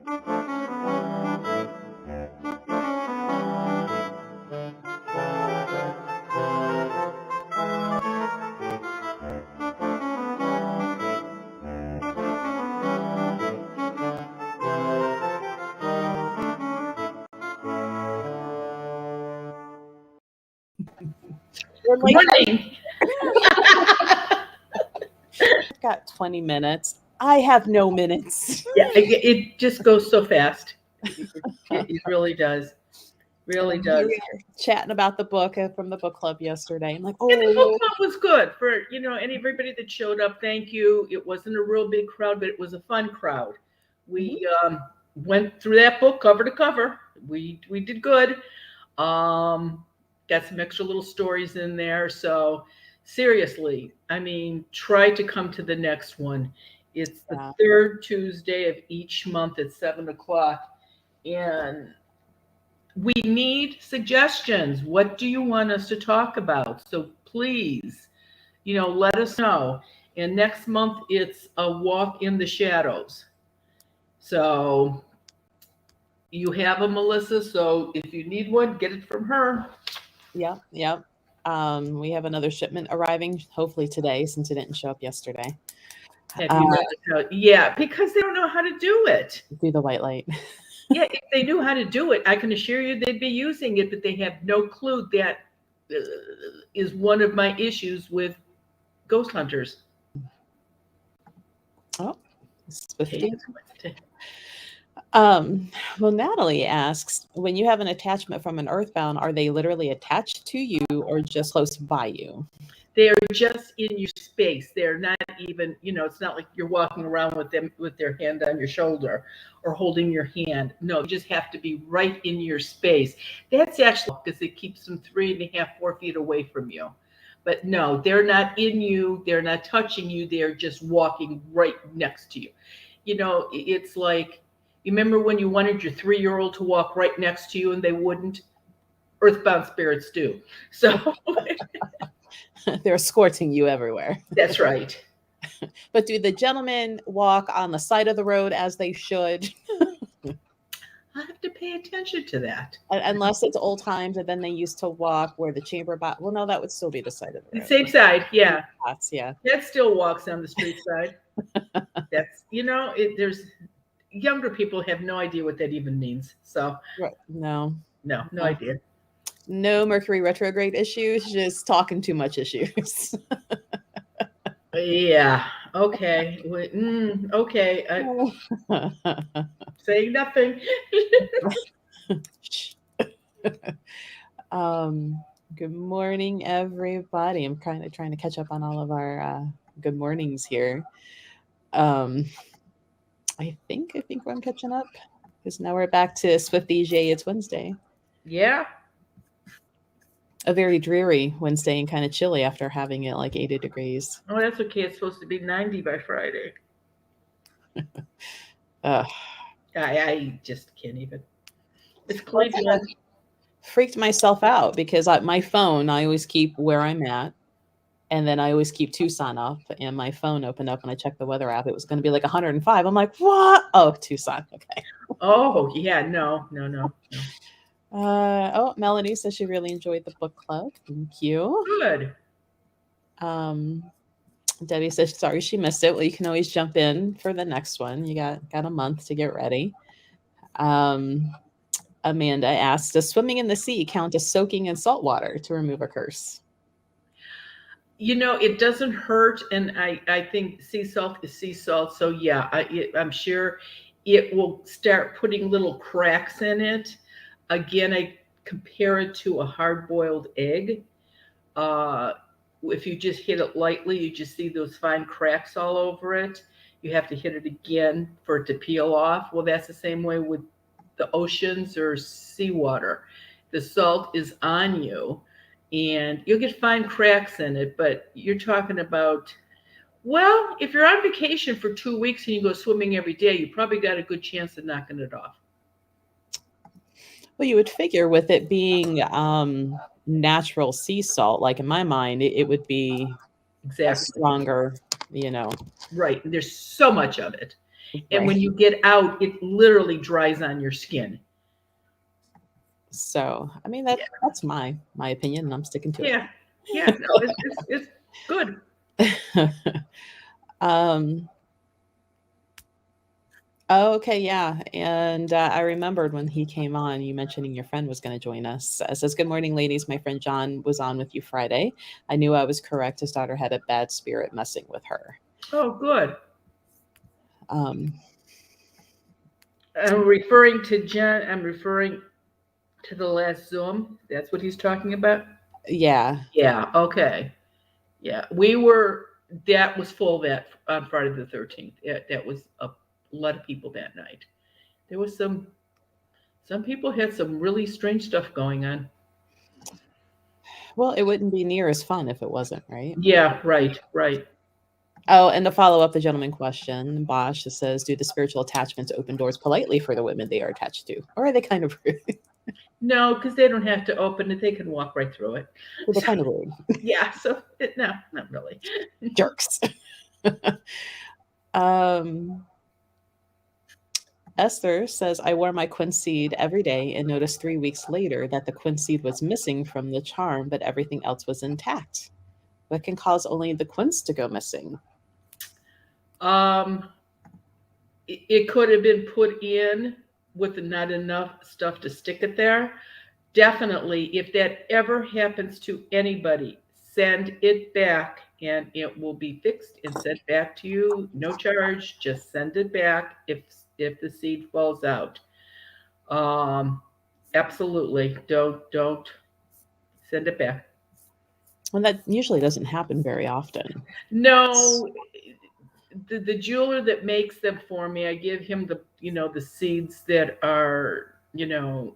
We're Good morning. I've got 20 minutes. I have no minutes. Yeah, it just goes so fast. It really does. Really does. We were chatting about the book from the book club yesterday. I'm like, And the book oh, club was good for, everybody that showed up. Thank you. It wasn't a real big crowd, but it was a fun crowd. We went through that book cover to cover. We did good. Got some extra little stories in there. So seriously, I mean, try to come to the next one. It's the third Tuesday of each month at 7:00. And we need suggestions. What do you want us to talk about? So please, let us know. And next month it's a walk in the shadows. So you have a Melissa. So if you need one, get it from her. Yep. We have another shipment arriving hopefully today since it didn't show up yesterday. Yeah, because they don't know how to do it. Do the white light. Yeah, if they knew how to do it, I can assure you they'd be using it, but they have no clue. That is one of my issues with ghost hunters. Oh, well, Natalie asks, when you have an attachment from an earthbound, are they literally attached to you or just close by you? They're just in your space. They're not even, it's not like you're walking around with them with their hand on your shoulder or holding your hand. No, you just have to be right in your space. That's actually because it keeps them 3.5, 4 feet away from you. But no, they're not in you. They're not touching you. They're just walking right next to you. It's like, you remember when you wanted your 3-year-old to walk right next to you and they wouldn't? Earthbound spirits do. So they're escorting you everywhere. That's right. But do the gentlemen walk on the side of the road as they should? I have to pay attention to that. Unless it's old times and then they used to walk where the chamber box. Well, no, that would still be the side of the road. The same side, yeah. Yeah. That still walks on the street side. That's, there's younger people have no idea what that even means. So no idea. No Mercury retrograde issues, just talking too much issues. Yeah. Okay. Okay. Saying nothing. Good morning, everybody. I'm kind of trying to catch up on all of our good mornings here. I think I'm catching up because now we're back to Swift DJ. It's Wednesday. Yeah. A very dreary Wednesday and kind of chilly after having it like 80 degrees. Oh, that's okay. It's supposed to be 90 by Friday. I just can't even. It's Cleveland. Freaked myself out because my phone, I always keep where I'm at. And then I always keep Tucson up, and my phone opened up and I checked the weather app. It was going to be like 105. I'm like, what? Oh, Tucson. Okay. Oh, yeah. No. Melanie says she really enjoyed the book club. Thank you. Good. Debbie says sorry she missed it. Well, you can always jump in for the next one. You got a month to get ready. Amanda asked, does swimming in the sea count as soaking in salt water to remove a curse? It doesn't hurt, and I think sea salt is sea salt. So yeah, I'm sure it will start putting little cracks in it. Again, I compare it to a hard-boiled egg. If you just hit it lightly, you just see those fine cracks all over it. You have to hit it again for it to peel off. Well, that's the same way with the oceans or seawater. The salt is on you, and you'll get fine cracks in it, but you're talking about, well, if you're on vacation for 2 weeks and you go swimming every day, you probably got a good chance of knocking it off. Well, you would figure with it being natural sea salt, like in my mind, it would be exactly stronger, Right. There's so much of it. And when Right. you get out, it literally dries on your skin. So, I mean, Yeah. that's my opinion, and I'm sticking to Yeah. Yeah. No, it's good. it. um, oh, okay, yeah. And I remembered when he came on, you mentioning your friend was going to join us. Says, "Good morning, ladies. My friend John was on with you Friday. I knew I was correct. His daughter had a bad spirit messing with her." Oh, good. Um, I'm referring to Jen. I'm referring to the last Zoom. That's what he's talking about. yeah. Yeah. Okay. Yeah. We were. That was full that on Friday the 13th. That was a lot of people that night. There was some. Some people had some really strange stuff going on. Well, it wouldn't be near as fun if it wasn't, right? Yeah. Right. Right. Oh, and to follow up the gentleman question, Bosch says, "Do the spiritual attachments open doors politely for the women they are attached to, or are they kind of rude?" No, because they don't have to open it; they can walk right through it. Well, they're So, kind of rude. yeah. So no, not really. Jerks. um, Esther says, "I wore my quince every day and noticed 3 weeks later that the quince was missing from the charm, but everything else was intact. What can cause only the quince to go missing?" Um, it could have been put in with not enough stuff to stick it there. Definitely, if that ever happens to anybody, send it back and it will be fixed and sent back to you. No charge. Just send it back if the seed falls out. Um, absolutely. Don't send it back. And that usually doesn't happen very often. No, the jeweler that makes them for me, I give him the seeds that are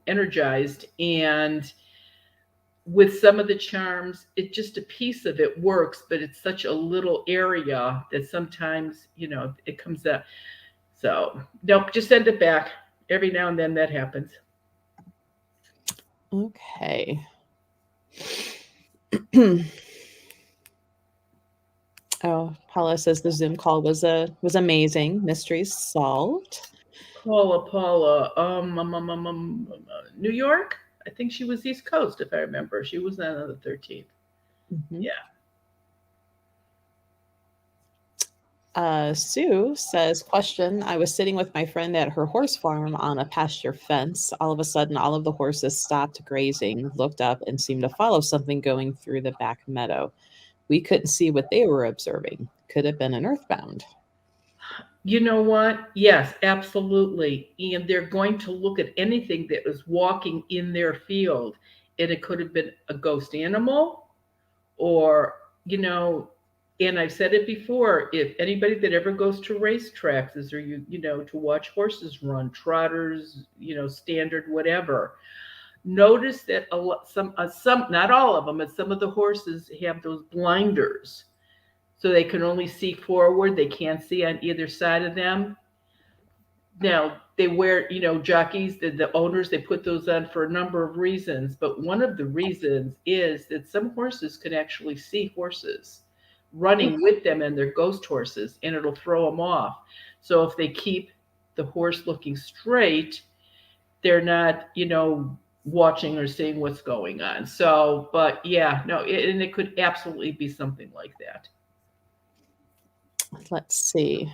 energized, and with some of the charms, it just a piece of it works, but it's such a little area that sometimes it comes out. So nope, just send it back. Every now and then that happens. Okay. Oh, Paula says the Zoom call was amazing. Mysteries solved. Paula, New York. I think she was East Coast, if I remember. She was on the 13th. Mhm. Yeah. Sue says, "Question: I was sitting with my friend at her horse farm on a pasture fence. All of a sudden, all of the horses stopped grazing, looked up, and seemed to follow something going through the back meadow. We couldn't see what they were observing. Could have been an earthbound." You know what? Yes, absolutely. And they're going to look at anything that was walking in their field. And it could have been a ghost animal or, and I've said it before, if anybody that ever goes to racetracks is or to watch horses run, trotters, standard, whatever, notice that a lot, some, not all of them, but some of the horses have those blinders so they can only see forward. They can't see on either side of them. Now they wear, jockeys, the owners, they put those on for a number of reasons, but one of the reasons is that some horses can actually see horses running with them and they're ghost horses, and it'll throw them off. So if they keep the horse looking straight, they're not, watching or seeing what's going on. So, but yeah, no, and it could absolutely be something like that. Let's see.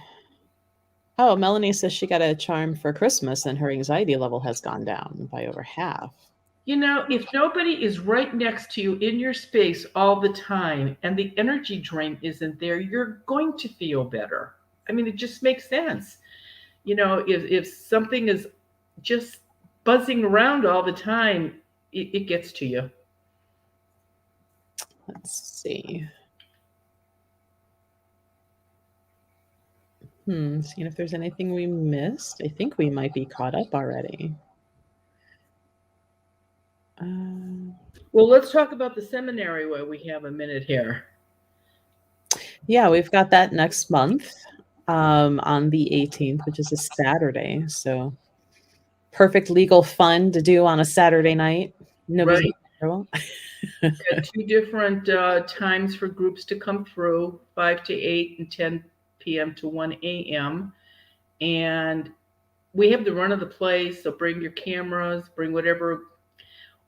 Oh, Melanie says she got a charm for Christmas and her anxiety level has gone down by over half. If nobody is right next to you in your space all the time and the energy drain isn't there, you're going to feel better. I mean, it just makes sense. If something is just buzzing around all the time, it gets to you. Let's see. Seeing if there's anything we missed. I think we might be caught up already. Well, let's talk about the seminary while we have a minute here. Yeah, we've got that next month on the 18th, which is a Saturday. So perfect legal fun to do on a Saturday night. Nobody's Right. Got two different times for groups to come through, 5 to 8 and 10 p.m. to 1 a.m. and we have the run of the place. So bring your cameras, bring whatever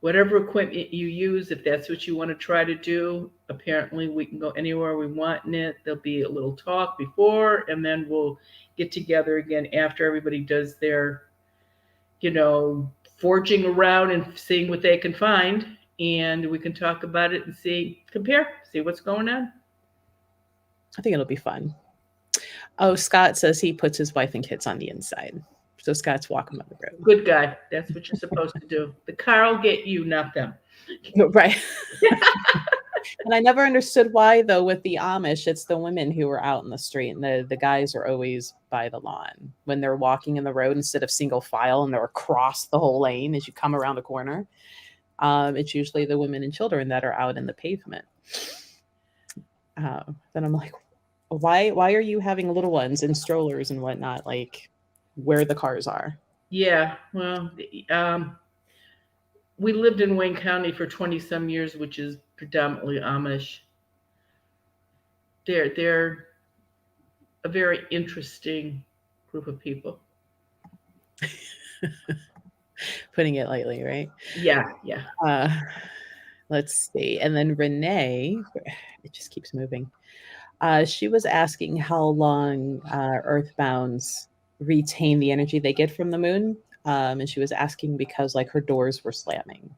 equipment you use, if that's what you want to try to do. Apparently, we can go anywhere we want in it. There'll be a little talk before, and then we'll get together again after everybody does their, forging around and seeing what they can find. And we can talk about it and compare, see what's going on. I think it'll be fun. Oh, Scott says he puts his wife and kids on the inside. So Scott's walking on the road. Good guy. That's what you're supposed to do. The car will get you, not them. Right. And I never understood why, though, with the Amish, it's the women who are out in the street and the guys are always by the lawn when they're walking in the road instead of single file and they're across the whole lane as you come around the corner. It's usually the women and children that are out in the pavement. Then I'm like, why are you having little ones in strollers and whatnot, like where the cars are? Yeah, well, we lived in Wayne County for 20 some years, which is predominantly Amish. They're a very interesting group of people. Putting it lightly, right? Yeah. Let's see. And then Renee, it just keeps moving. She was asking how long Earthbounds retain the energy they get from the moon. And she was asking because like her doors were slamming.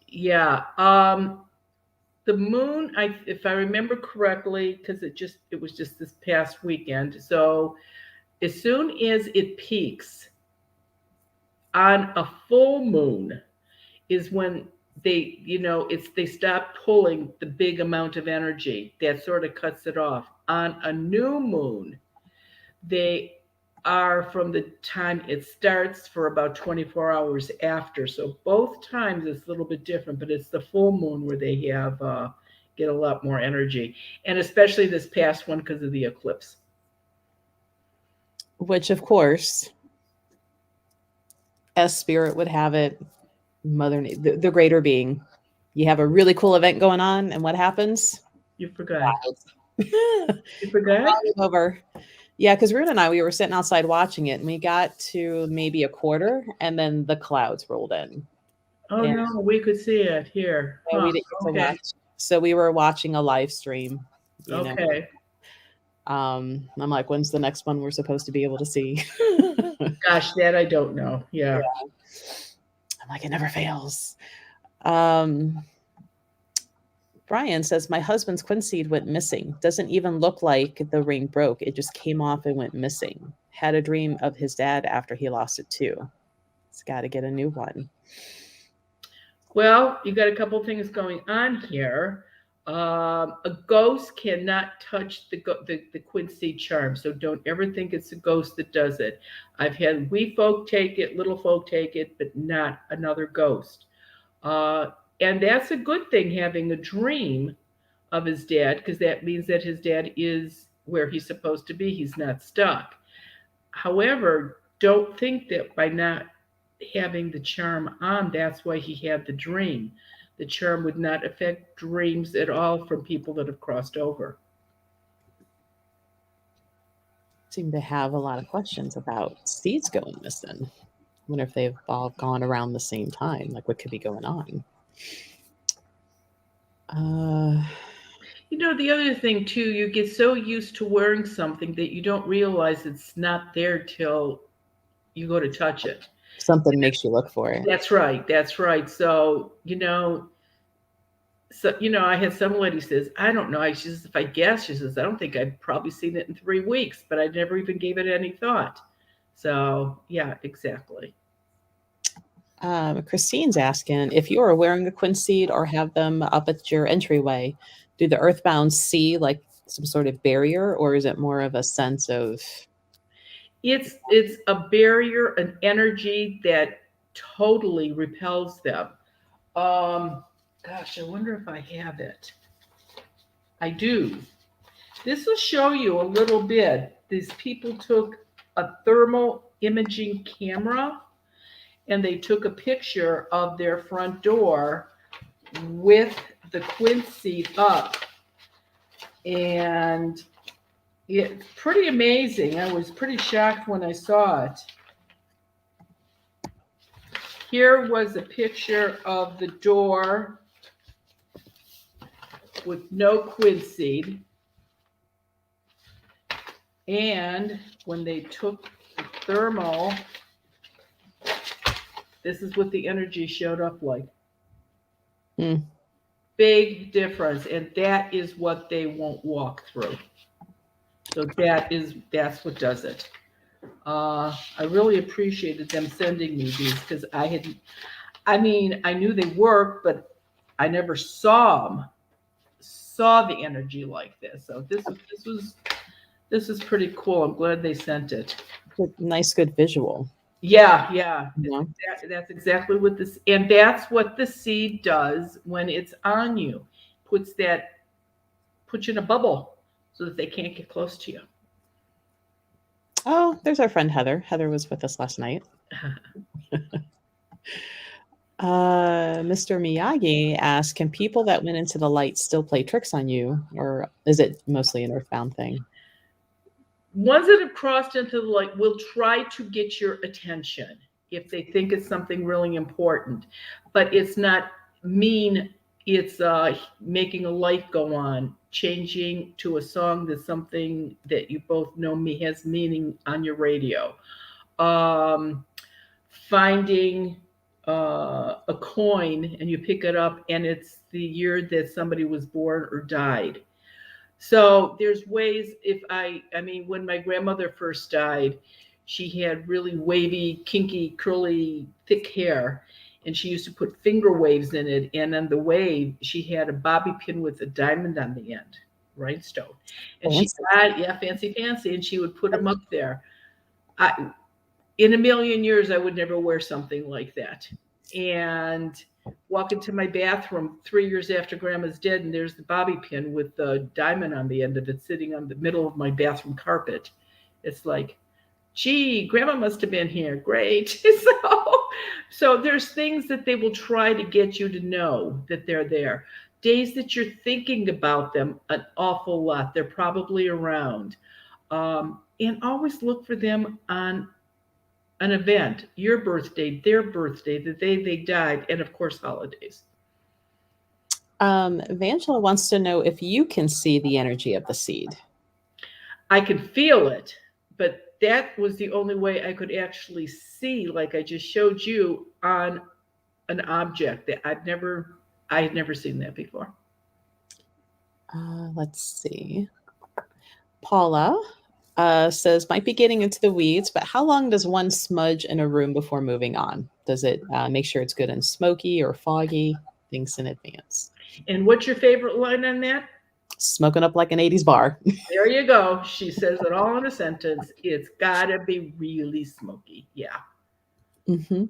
Yeah. The moon, if I remember correctly, because it was just this past weekend. So as soon as it peaks on a full moon is when they stop pulling the big amount of energy that sort of cuts it off. On a new moon, they are from the time it starts for about 24 hours after. So both times it's a little bit different, but it's the full moon where they get a lot more energy, and especially this past one because of the eclipse. Which, of course, as spirit would have it, Mother, the greater being, you have a really cool event going on, and what happens? You forgot. You forgot? Over. Yeah, because Rune and I, we were sitting outside watching it, and we got to maybe a quarter, and then the clouds rolled in. Oh, and no, we could see it here. Huh, we didn't get to watch. So we were watching a live stream. Okay. I'm like, when's the next one we're supposed to be able to see? Gosh, that I don't know. Yeah. I'm like, it never fails. Brian says, my husband's quinseed went missing. Doesn't even look like the ring broke. It just came off and went missing. Had a dream of his dad after he lost it too. He's got to get a new one. Well, you got a couple things going on here. A ghost cannot touch the quinseed charm, so don't ever think it's a ghost that does it. I've had wee folk take it, little folk take it, but not another ghost. And that's a good thing, having a dream of his dad, because that means that his dad is where he's supposed to be. He's not stuck. However, don't think that by not having the charm on, that's why he had the dream. The charm would not affect dreams at all from people that have crossed over. Seem to have a lot of questions about seeds going missing. I wonder if they've all gone around the same time. Like, what could be going on? The other thing too, you get so used to wearing something that you don't realize it's not there till you go to touch it. Something makes you look for it. That's right. So, I had some lady says, I don't know. She says, if I guess, she says, I don't think I've probably seen it in 3 weeks, but I never even gave it any thought. So yeah, exactly. Christine's asking, if you are wearing a quinseed or have them up at your entryway, do the Earthbound see like some sort of barrier, or is it more of a sense of? It's a barrier, an energy that totally repels them. Gosh, I wonder if I have it. I do. This will show you a little bit. These people took a thermal imaging camera and they took a picture of their front door with the quinseed up. And It's pretty amazing. I was pretty shocked when I saw it. Here was a picture of the door with no quinseed. And when they took the thermal, this is what the energy showed up like. Big difference. And that is what they won't walk through. So that's what does it. I really appreciated them sending me these because I knew they worked, but I never saw the energy like this. So this is pretty cool. I'm glad they sent it. Nice, good visual. Yeah. Yeah. That's exactly what this, and that's what the seed does when it's on you. Puts you in a bubble so that they can't get close to you. Oh, there's our friend Heather. Heather was with us last night. Mr. Miyagi asked, can people that went into the light still play tricks on you, or is it mostly an earthbound thing? Ones that have crossed into the light will try to get your attention if they think it's something really important, but it's not mean. It's making a light go on, changing to a song that's something that you both know has meaning on your radio. Finding a coin and you pick it up and it's the year that somebody was born or died. So there's ways. When my grandmother first died, she had really wavy, kinky, curly, thick hair, and she used to put finger waves in it. And on the wave, she had a bobby pin with a diamond on the end, rhinestone. And fancy, and she would put them up there. In a million years, I would never wear something like that. And walk into my bathroom 3 years after Grandma's dead, and there's the bobby pin with the diamond on the end of it sitting on the middle of my bathroom carpet. It's like, gee, Grandma must have been here. Great. So there's things that they will try to get you to know that they're there. Days that you're thinking about them an awful lot, they're probably around. And always look for them on an event, your birthday, their birthday, the day they died, and of course, holidays. Vangela wants to know if you can see the energy of the seed. I can feel it, but that was the only way I could actually see, like I just showed you, on an object that I had never seen that before. Let's see. Paula says, might be getting into the weeds, but how long does one smudge in a room before moving on? Does it make sure it's good and smoky or foggy? Things in advance. And what's your favorite line on that? Smoking up like an 80s bar. There you go. She says it all in a sentence. It's gotta be really smoky. Yeah. Mm-hmm.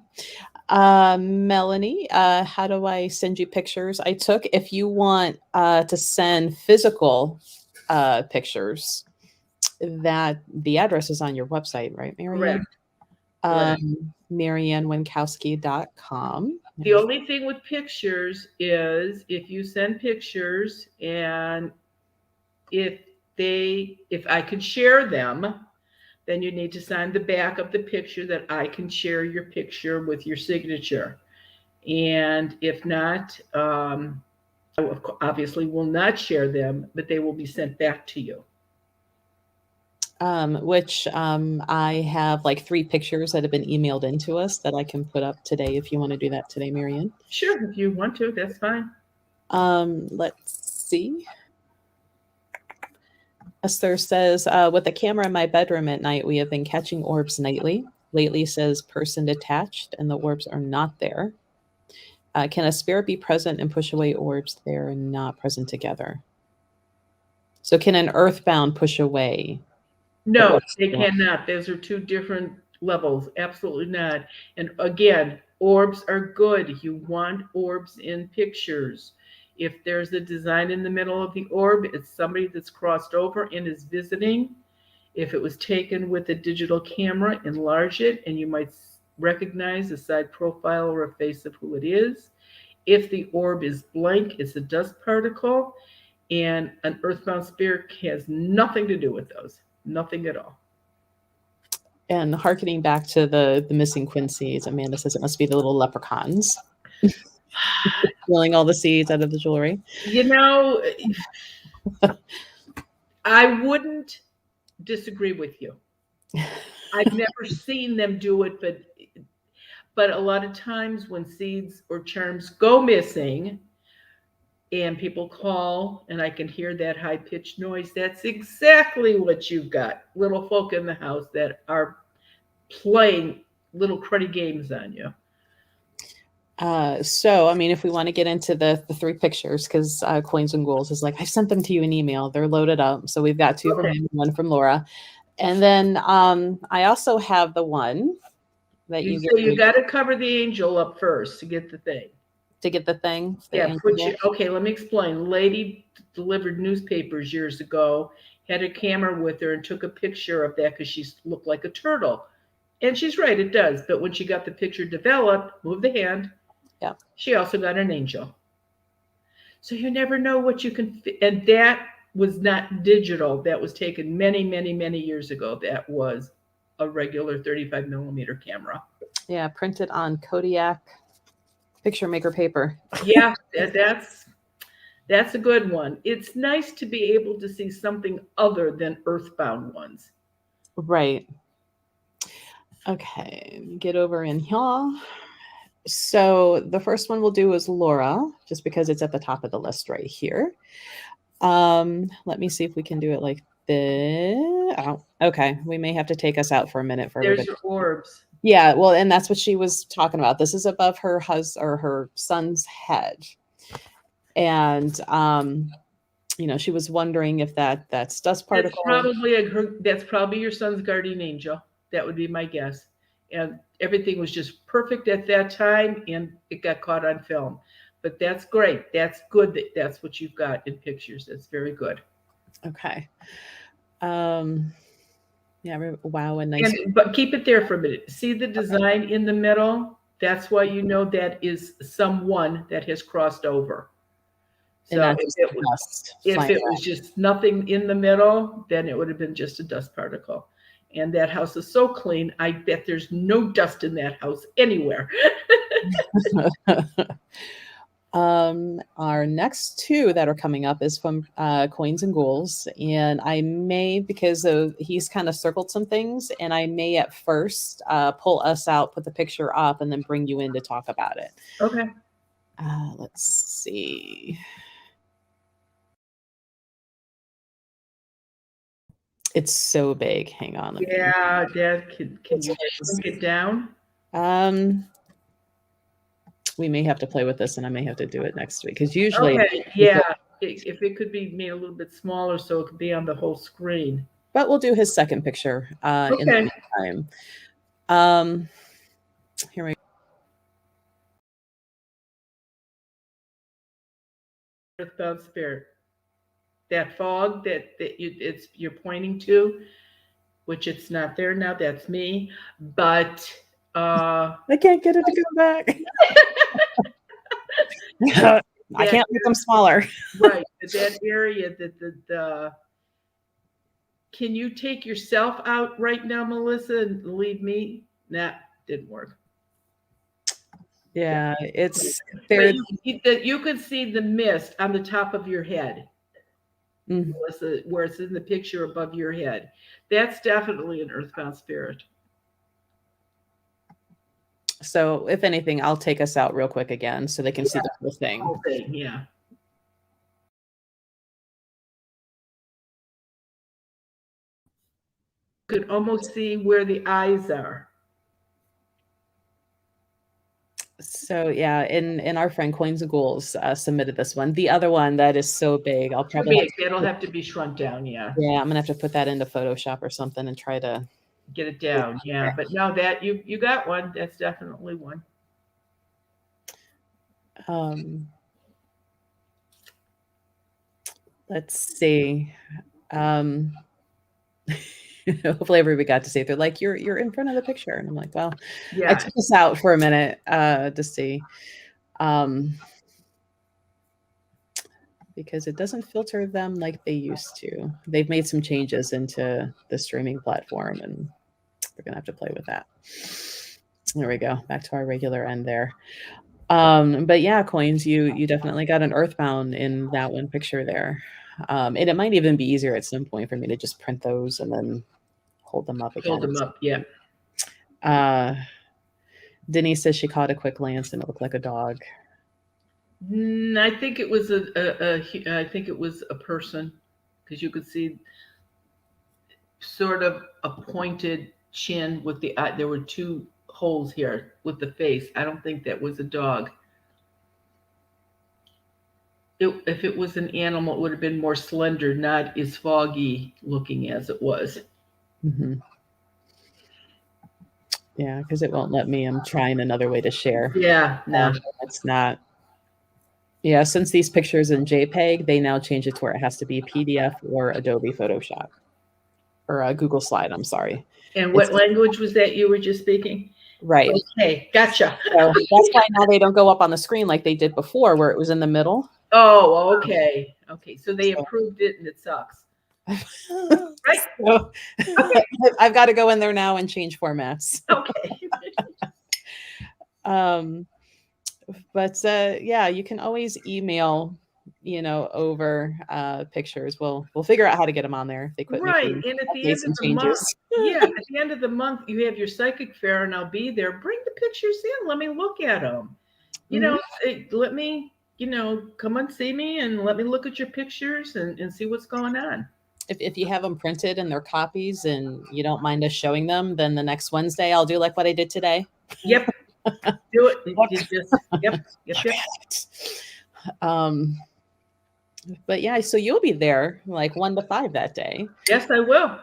Melanie, how do I send you pictures I took? If you want to send physical pictures, that the address is on your website, right, Marianne? Correct. MarianneWinkowski.com. The only thing with pictures is if you send pictures and if I could share them, then you need to sign the back of the picture that I can share your picture with your signature. And if not, I obviously will not share them, but they will be sent back to you. I have like 3 pictures that have been emailed into us that I can put up today if you want to do that today, Marianne. Sure, if you want to, that's fine. Let's see. Esther says, with the camera in my bedroom at night, we have been catching orbs nightly. Lately says person detached and the orbs are not there. Can a spirit be present and push away orbs they are not present together? So can an earthbound push away? No, they cannot. Those are 2 different levels. Absolutely not. And again, orbs are good. You want orbs in pictures. If there's a design in the middle of the orb, it's somebody that's crossed over and is visiting. If it was taken with a digital camera, enlarge it, and you might recognize a side profile or a face of who it is. If the orb is blank, it's a dust particle. And an earthbound spirit has nothing to do with those. Nothing at all. And harkening back to the missing quincies, Amanda says it must be the little leprechauns stealing all the seeds out of the jewelry. You know, I wouldn't disagree with you. I've never seen them do it, but a lot of times when seeds or charms go missing and people call and I can hear that high-pitched noise, that's exactly what you've got. Little folk in the house that are playing little cruddy games on you. So, I mean, if we want to get into the three pictures, because Coins and Ghouls is like, I've sent them to you in email. They're loaded up. So we've got two from me, one from Laura. And then I also have the one that you say you got to cover the angel up first to get the thing. To get the thing? Yeah, okay, let me explain. Lady delivered newspapers years ago, had a camera with her and took a picture of that because she looked like a turtle. And she's right, it does. But when she got the picture developed, move the hand. Yeah. She also got an angel. So you never know what you can, and that was not digital. That was taken many, many, many years ago. That was a regular 35 millimeter camera. Yeah, printed on Kodiak picture maker paper. Yeah, that's a good one. It's nice to be able to see something other than earthbound ones. Right. Okay, get over in here. So the first one we'll do is Laura, just because it's at the top of the list right here. Let me see if we can do it like this. Oh, okay, we may have to take us out for a minute for There's your orbs. Yeah, well, and that's what she was talking about. This is above her husband or her son's head, and she was wondering if that's dust particle. That's probably your son's guardian angel. That would be my guess. And everything was just perfect at that time, and it got caught on film. But that's great. That's good. That's what you've got in pictures. That's very good. Okay. Yeah. Wow. And nice. But keep it there for a minute. See the design in the middle? That's why you know that is someone that has crossed over. So if it was just nothing in the middle, then it would have been just a dust particle. And that house is so clean, I bet there's no dust in that house anywhere. Our next two that are coming up is from Coins and Ghouls, and I may, because he's kind of circled some things, and I may at first pull us out, put the picture up, and then bring you in to talk about it. Okay. Let's see. It's so big. Hang on. Dad, can you shrink it down? We may have to play with this, and I may have to do it next week, because usually, if it could be made a little bit smaller so it could be on the whole screen. But we'll do his second picture in the meantime. Here we go. Earthbound spirit. That fog that you're pointing to, which it's not there now. That's me, but I can't get it to go back. I can't make them smaller. Right, that area that can you take yourself out right now, Melissa, and leave me? That didn't work. Yeah, it's there. You can see the mist on the top of your head. Mm-hmm. Melissa, where it's in the picture above your head. That's definitely an earthbound spirit. So if anything, I'll take us out real quick again so they can see the whole thing. Yeah. You could almost see where the eyes are. So yeah, and our friend Coins and Ghouls submitted this one. The other one that is so big, I'll probably it'll have to be shrunk down. Yeah. Yeah, I'm gonna have to put that into Photoshop or something and try to get it down. Yeah, but now that you got one, that's definitely one. Let's see. Hopefully everybody got to see it. They're like, you're in front of the picture. And I'm like, well, yeah. I took this out for a minute to see. because it doesn't filter them like they used to. They've made some changes into the streaming platform, and we're gonna have to play with that. There we go. Back to our regular end there. But yeah, Coins, you definitely got an Earthbound in that one picture there. And it might even be easier at some point for me to just print those and then hold them up again. Hold them up, yeah. Denise says she caught a quick glance and it looked like a dog. I think it was I think it was a person, because you could see sort of a pointed chin with the eye. There were two holes here with the face. I don't think that was a dog. If it was an animal, it would have been more slender, not as foggy looking as it was. Mm-hmm. Yeah, because it won't let me. I'm trying another way to share. Yeah, no. It's not. Yeah, since these pictures in JPEG, they now change it to where it has to be PDF or Adobe Photoshop. Or a Google Slide, I'm sorry. And what language was that you were just speaking? Right. Okay, gotcha. So that's why now they don't go up on the screen like they did before, where it was in the middle. Oh, okay. Okay, so they improved it and it sucks. Right? So, okay. I've got to go in there now and change formats. Okay. But yeah, you can always email, over pictures. We'll figure out how to get them on there if they quit right. making And at the end of the month, at the end of the month, you have your psychic fair, and I'll be there. Bring the pictures in. Let me look at them. Let me, come and see me and let me look at your pictures and see what's going on. If you have them printed and they're copies and you don't mind us showing them, then the next Wednesday I'll do like what I did today. Yep. Do it. Yep. But yeah, so you'll be there like 1 to 5 that day. Yes, I will.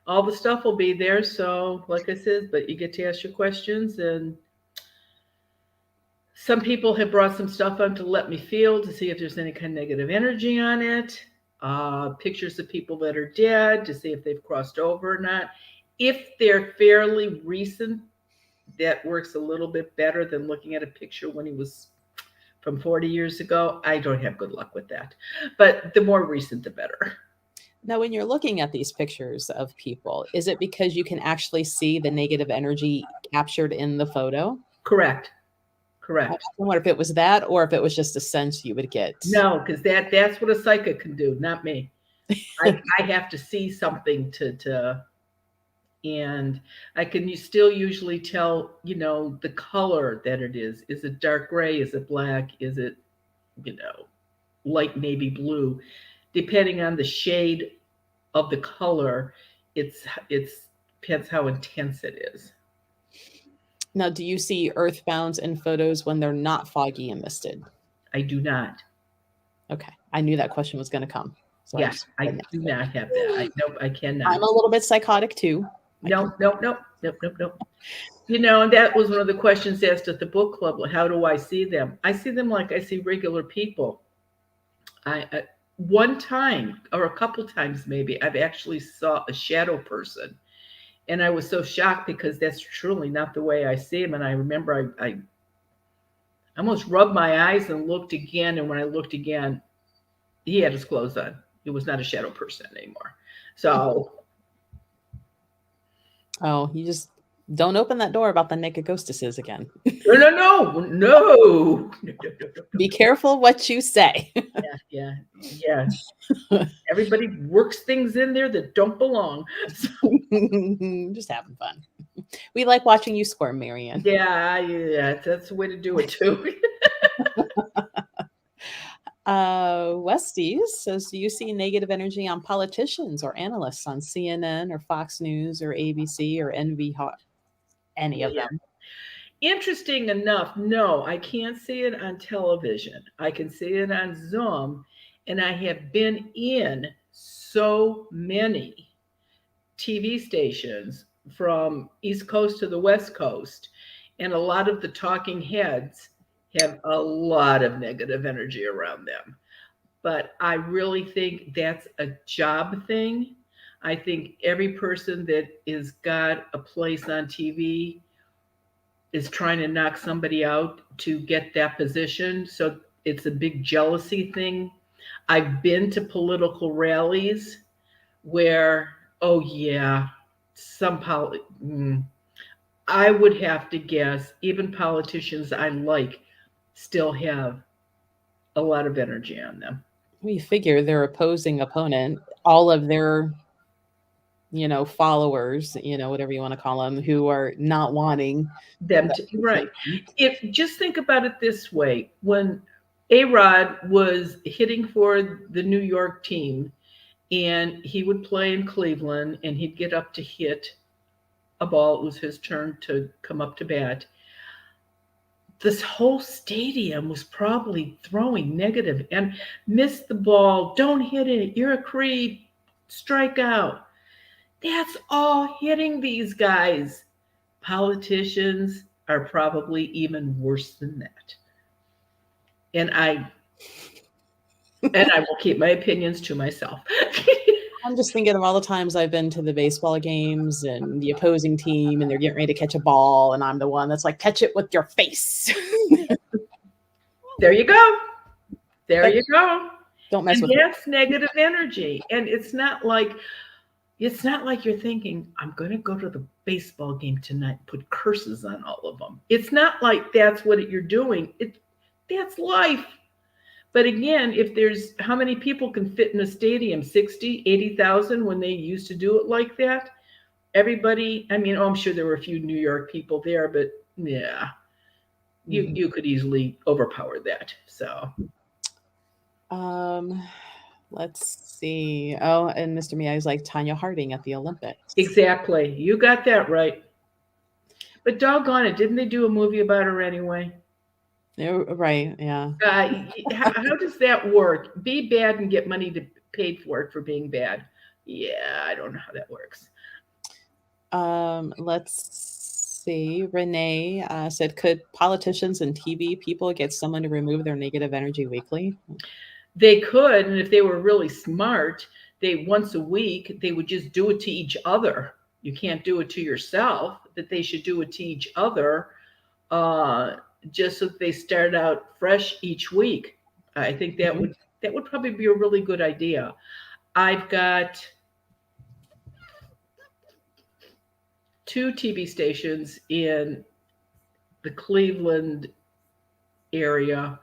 All the stuff will be there. So like I said, but you get to ask your questions, and some people have brought some stuff up to let me feel, to see if there's any kind of negative energy on it. Pictures of people that are dead to see if they've crossed over or not. If they're fairly recent, that works a little bit better than looking at a picture when he was from 40 years ago. I don't have good luck with that. But the more recent, the better. Now, when you're looking at these pictures of people, is it because you can actually see the negative energy captured in the photo? Correct. I wonder if it was that or if it was just a sense you would get. No, because that's what a psychic can do, not me. I have to see something and I can still usually tell, the color that it is. Is it dark gray? Is it black? Is it, light navy blue? Depending on the shade of the color, it's depends how intense it is. Now, do you see earthbounds in photos when they're not foggy and misted? I do not. Okay. I knew that question was going to come. So yes, I do not have that. I cannot. I'm a little bit psychotic too. No. And that was one of the questions asked at the book club. How do I see them? I see them like I see regular people. One time or a couple times maybe, I've actually saw a shadow person. And I was so shocked because that's truly not the way I see him. And I remember I almost rubbed my eyes and looked again. And when I looked again, he had his clothes on. It was not a shadow person anymore. So. Oh, you just don't open that door about the naked ghostesses again. No. Be careful what you say. Yeah. Everybody works things in there that don't belong. Just having fun. We like watching you squirm, Marianne. Yeah, that's the way to do it too. Westies says, do you see negative energy on politicians or analysts on CNN or Fox News or ABC or any of them? Interesting enough, no, I can't see it on television. I can see it on Zoom, and I have been in so many TV stations from East Coast to the West Coast, and a lot of the talking heads have a lot of negative energy around them. But I really think that's a job thing. I think every person that is got a place on TV is trying to knock somebody out to get that position. So it's a big jealousy thing. I've been to political rallies where, oh yeah, some I would have to guess even politicians I like still have a lot of energy on them. We figure their opposing opponent, all of their, followers, whatever you want to call them, who are not wanting Them that to, right. person. If just think about it this way, when A-Rod was hitting for the New York team and he would play in Cleveland and he'd get up to hit a ball, it was his turn to come up to bat. This whole stadium was probably throwing negative and miss the ball, don't hit it, you're a creep, strike out. That's all hitting these guys. Politicians are probably even worse than that. And I will keep my opinions to myself. I'm just thinking of all the times I've been to the baseball games and the opposing team, and they're getting ready to catch a ball, and I'm the one that's like, catch it with your face. There you go. There you go. Don't mess and with me. that's negative energy. And it's not like you're thinking, I'm going to go to the baseball game tonight and put curses on all of them. It's not like that's what you're doing. That's life. But again, if there's how many people can fit in a stadium, 60, 80,000 when they used to do it like that? Everybody, I mean, I'm sure there were a few New York people there, but yeah, you could easily overpower that. So, let's see. Oh, and Mr. Miyagi's like Tanya Harding at the Olympics. Exactly. You got that right. But doggone it, didn't they do a movie about her anyway? Right, yeah. How does that work? Be bad and get money to paid for it for being bad. Yeah, I don't know how that works. Let's see. Renee said, could politicians and TV people get someone to remove their negative energy weekly? They could, and if they were really smart, they once a week, they would just do it to each other. You can't do it to yourself, that they should do it to each other, just so that they start out fresh each week. I think that would probably be a really good idea. I've got 2 TV stations in the Cleveland area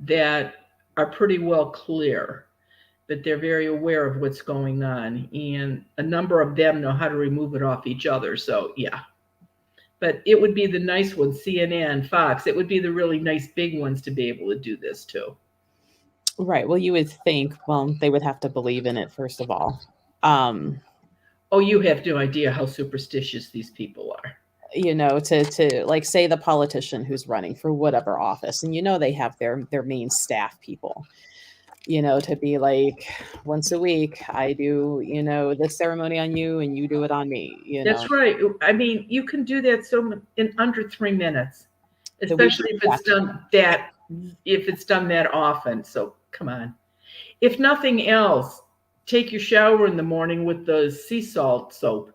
that are pretty well clear, but they're very aware of what's going on, and a number of them know how to remove it off each other. So yeah, but it would be the nice ones, CNN, Fox, it would be the really nice big ones to be able to do this too. Right. Well, you would think, they would have to believe in it, first of all. Oh, you have no idea how superstitious these people are. To like, say the politician who's running for whatever office, and they have their main staff people, to be like, once a week I do this ceremony on you and you do it on me. That's right. I mean, you can do that in under 3 minutes, especially if it's done that often. So come on. If nothing else, take your shower in the morning with the sea salt soap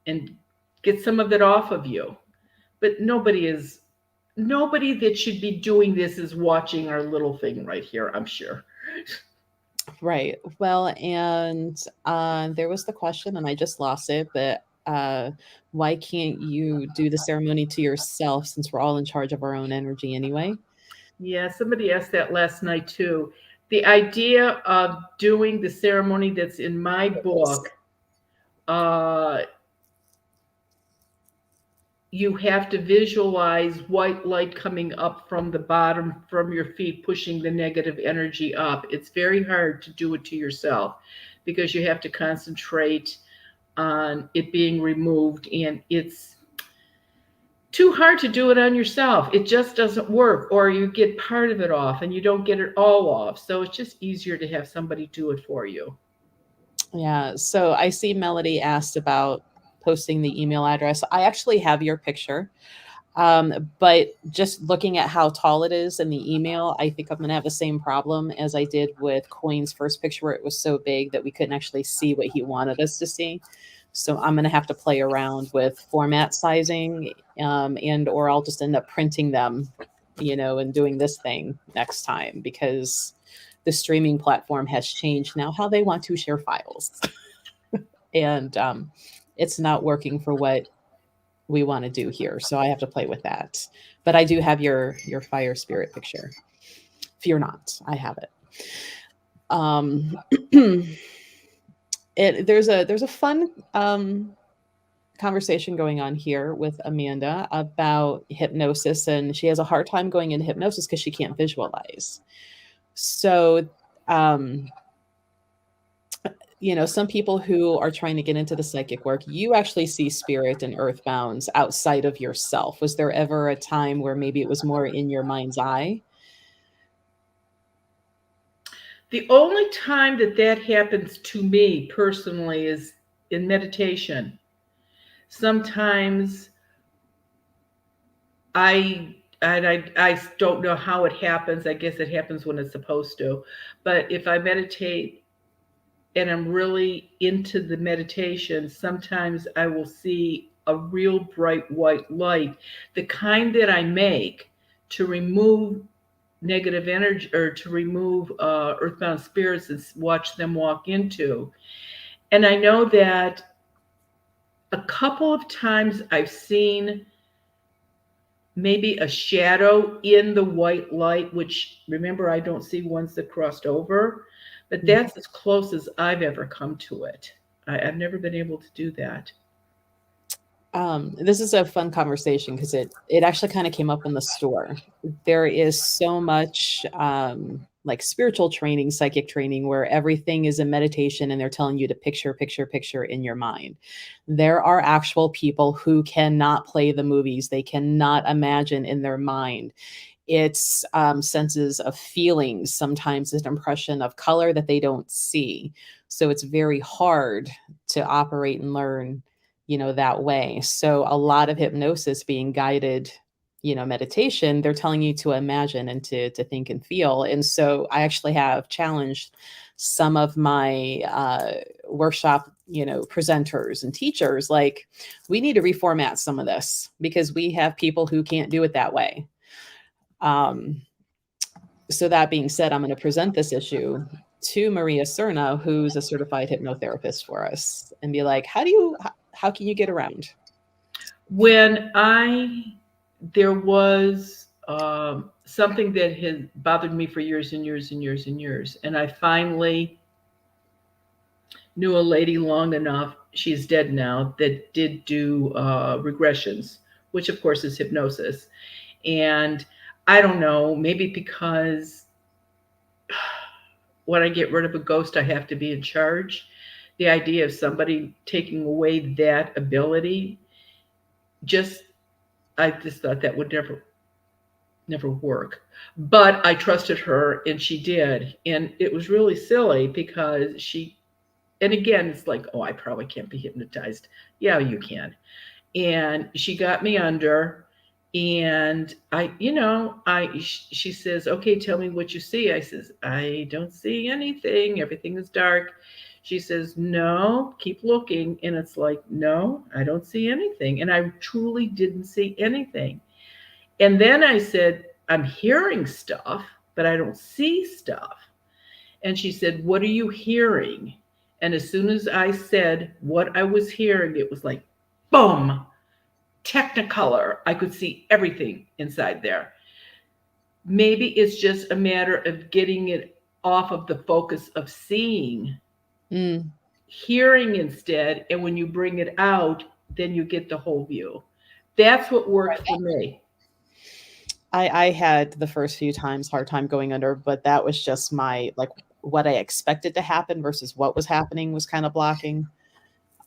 and get some of it off of you. But nobody that should be doing this is watching our little thing right here, I'm sure. Right. Well, and there was the question, and I just lost it, but why can't you do the ceremony to yourself, since we're all in charge of our own energy anyway? Yeah, somebody asked that last night too. The idea of doing the ceremony that's in my book, you have to visualize white light coming up from the bottom, from your feet, pushing the negative energy up. It's very hard to do it to yourself because you have to concentrate on it being removed, and it's too hard to do it on yourself. It just doesn't work, or you get part of it off and you don't get it all off. So it's just easier to have somebody do it for you. Yeah. So I see Melody asked about posting the email address. I actually have your picture, but just looking at how tall it is in the email, I think I'm going to have the same problem as I did with Coin's first picture, where it was so big that we couldn't actually see what he wanted us to see. So I'm going to have to play around with format sizing, or I'll just end up printing them and doing this thing next time, because the streaming platform has changed now how they want to share files. And it's not working for what we want to do here. So I have to play with that. But I do have your fire spirit picture. Fear not, I have it. Um, there's a fun conversation going on here with Amanda about hypnosis, and she has a hard time going into hypnosis because she can't visualize. So some people who are trying to get into the psychic work, you actually see spirit and earthbounds outside of yourself. Was there ever a time where maybe it was more in your mind's eye? The only time that happens to me personally is in meditation. Sometimes I don't know how it happens. I guess it happens when it's supposed to. But if I meditate and I'm really into the meditation, sometimes I will see a real bright white light, the kind that I make to remove negative energy, or to remove earthbound spirits and watch them walk into. And I know that a couple of times I've seen maybe a shadow in the white light, which, remember, I don't see ones that crossed over, but that's as close as I've ever come to it. I've never been able to do that. This is a fun conversation because it actually kind of came up in the store. There is so much like spiritual training, psychic training, where everything is a meditation and they're telling you to picture in your mind. There are actual people who cannot play the movies. They cannot imagine in their mind. It's senses of feelings, sometimes an impression of color that they don't see. So it's very hard to operate and learn that way. So a lot of hypnosis being guided, meditation, they're telling you to imagine and to think and feel. And so I actually have challenged some of my workshop, presenters and teachers, like, we need to reformat some of this because we have people who can't do it that way. So that being said, I'm going to present this issue to Maria Cerna, who's a certified hypnotherapist for us, and be like, how can you get around? When there was something that had bothered me for years and years and years and years, and I finally knew a lady long enough, she's dead now, that did do regressions, which of course is hypnosis. And I don't know, maybe because when I get rid of a ghost, I have to be in charge. The idea of somebody taking away that ability, I just thought that would never work. But I trusted her and she did. And it was really silly because and again, it's like, oh, I probably can't be hypnotized. Yeah, you can. And she got me under, and she says, okay, tell me what you see. I says, I don't see anything. Everything is dark. She says, no, keep looking. And it's like, no, I don't see anything. And I truly didn't see anything. And then I said, I'm hearing stuff, but I don't see stuff. And she said, what are you hearing? And as soon as I said what I was hearing, it was like, boom, Technicolor. I could see everything inside there. Maybe it's just a matter of getting it off of the focus of seeing, hearing instead. And when you bring it out, then you get the whole view. That's what worked for me. I had the first few times hard time going under, but that was just what I expected to happen versus what was happening was kind of blocking.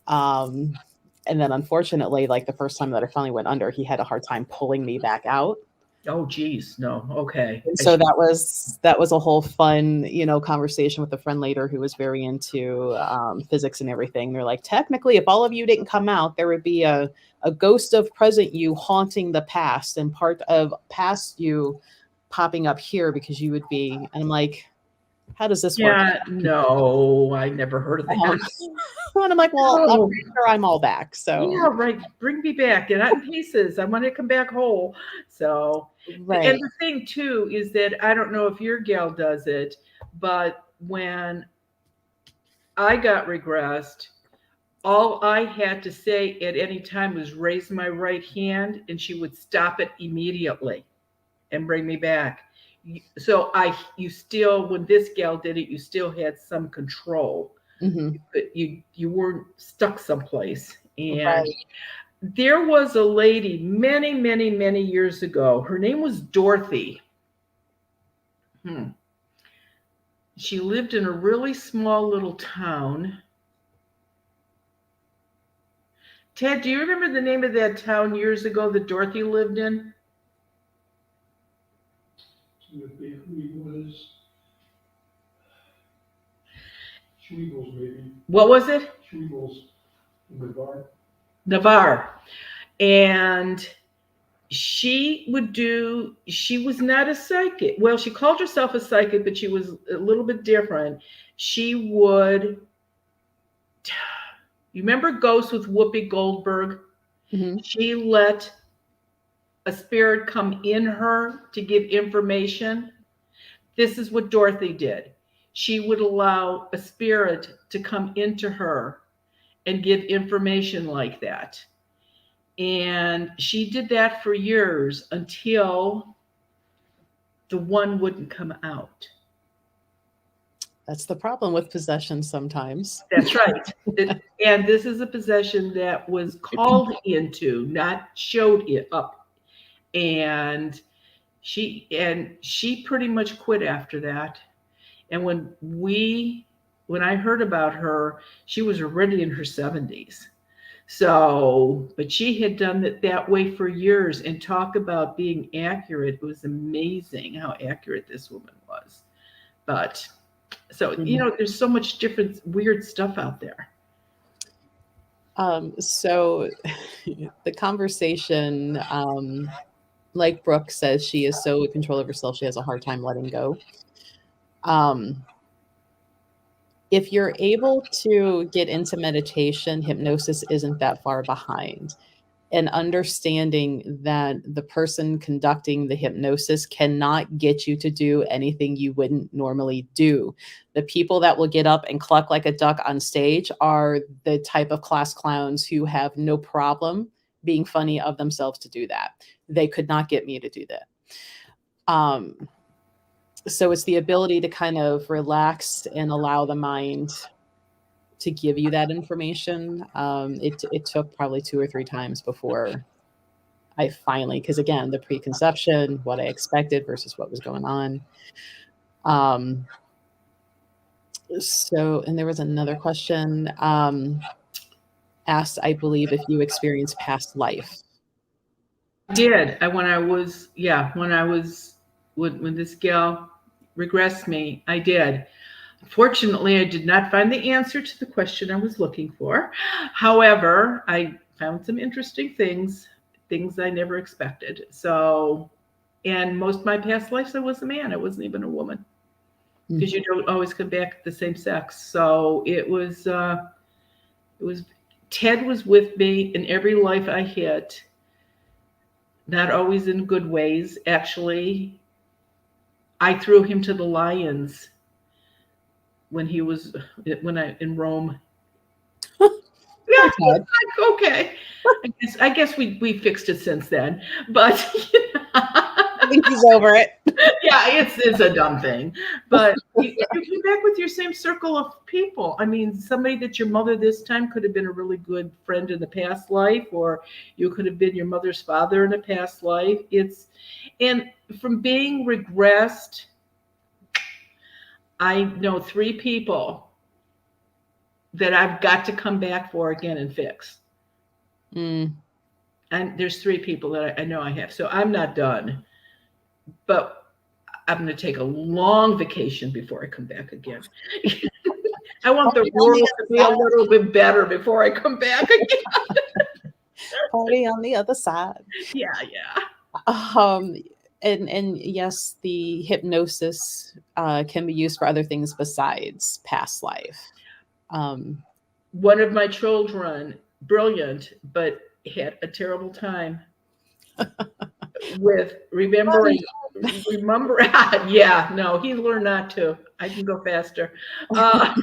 And then unfortunately, like the first time that I finally went under, he had a hard time pulling me back out. Oh, geez. No. Okay. And so that was a whole fun, conversation with a friend later who was very into physics and everything. They're like, technically, if all of you didn't come out, there would be a ghost of present you haunting the past and part of past you popping up here because you would be. And I'm like, How does this work? Yeah, no, I never heard of that. And I'm like, well, I'm Oh, pretty sure I'm all back. So yeah, right. Bring me back. Get out in pieces. I want to come back whole. So, right. and the thing too is that I don't know if your gal does it, but when I got regressed, all I had to say at any time was raise my right hand, and she would stop it immediately and bring me back. So you still, when this gal did it, you still had some control, Mm-hmm. but you weren't stuck someplace. And Right. there was a lady many, many, many years ago. Her name was Dorothy. She lived in a really small little town. Ted, do you remember the name of that town years ago that Dorothy lived in? Schweigels, maybe. What was it? Schweigels, Navarre. And she was not a psychic. Well, she called herself a psychic, but she was a little bit different. She would, you remember Ghost with Whoopi Goldberg? Mm-hmm. She let a spirit come in her to give information. This is what Dorothy did. She would allow a spirit to come into her and give information like that. And she did that for years until the one wouldn't come out. That's the problem with possession sometimes. That's right. And this is a possession that was called into, not showed it up. And she pretty much quit after that. And when I heard about her, she was already in her 70s. So, but she had done it that way for years, and talk about being accurate. It was amazing how accurate this woman was. But so, there's so much different weird stuff out there. So the conversation, like Brooke says, she is so in control of herself, she has a hard time letting go. If you're able to get into meditation, hypnosis isn't that far behind. And understanding that the person conducting the hypnosis cannot get you to do anything you wouldn't normally do. The people that will get up and cluck like a duck on stage are the type of class clowns who have no problem being funny of themselves to do that. They could not get me to do that. So it's the ability to kind of relax and allow the mind to give you that information. It took probably 2 or 3 times before I finally, because again, the preconception, what I expected versus what was going on. So, and there was another question asked, I believe, if you experienced past life. I did. When this gal regressed me, I did. Fortunately, I did not find the answer to the question I was looking for. However, I found some interesting things I never expected. So, and most of my past lives, I was a man. I wasn't even a woman, because you don't always come back the same sex. So it was Ted was with me in every life I had, not always in good ways. Actually, I threw him to the lions when I in Rome. Yeah, okay. I guess we fixed it since then, but I think he's over it. Yeah, it's a dumb thing, but you come back with your same circle of people. I mean, somebody that your mother this time could have been a really good friend in the past life, or you could have been your mother's father in a past life. And from being regressed, I know 3 people that I've got to come back for again and fix. And there's 3 people that I know I have. So I'm not done. But I'm going to take a long vacation before I come back again. I want the world to be a little bit better before I come back again. Party on the other side. Yeah. and yes, the hypnosis can be used for other things besides past life. One of my children, brilliant, but had a terrible time with remembering. Yeah, no, he learned not to. I can go faster. Uh,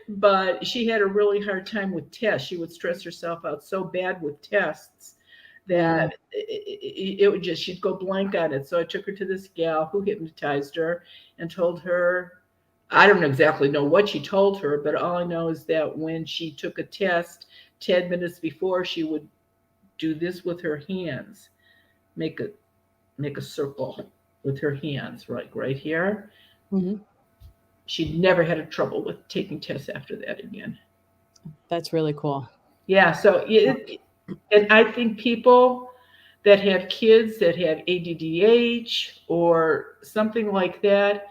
but she had a really hard time with tests. She would stress herself out so bad with tests that it would just, she'd go blank on it. So I took her to this gal who hypnotized her and told her, I don't exactly know what she told her, but all I know is that when she took a test 10 minutes before, she would do this with her hands, make a circle with her hands, right here. Mhm. She never had a trouble with taking tests after that again. That's really cool. Yeah, so and I think people that have kids that have ADDH or something like that,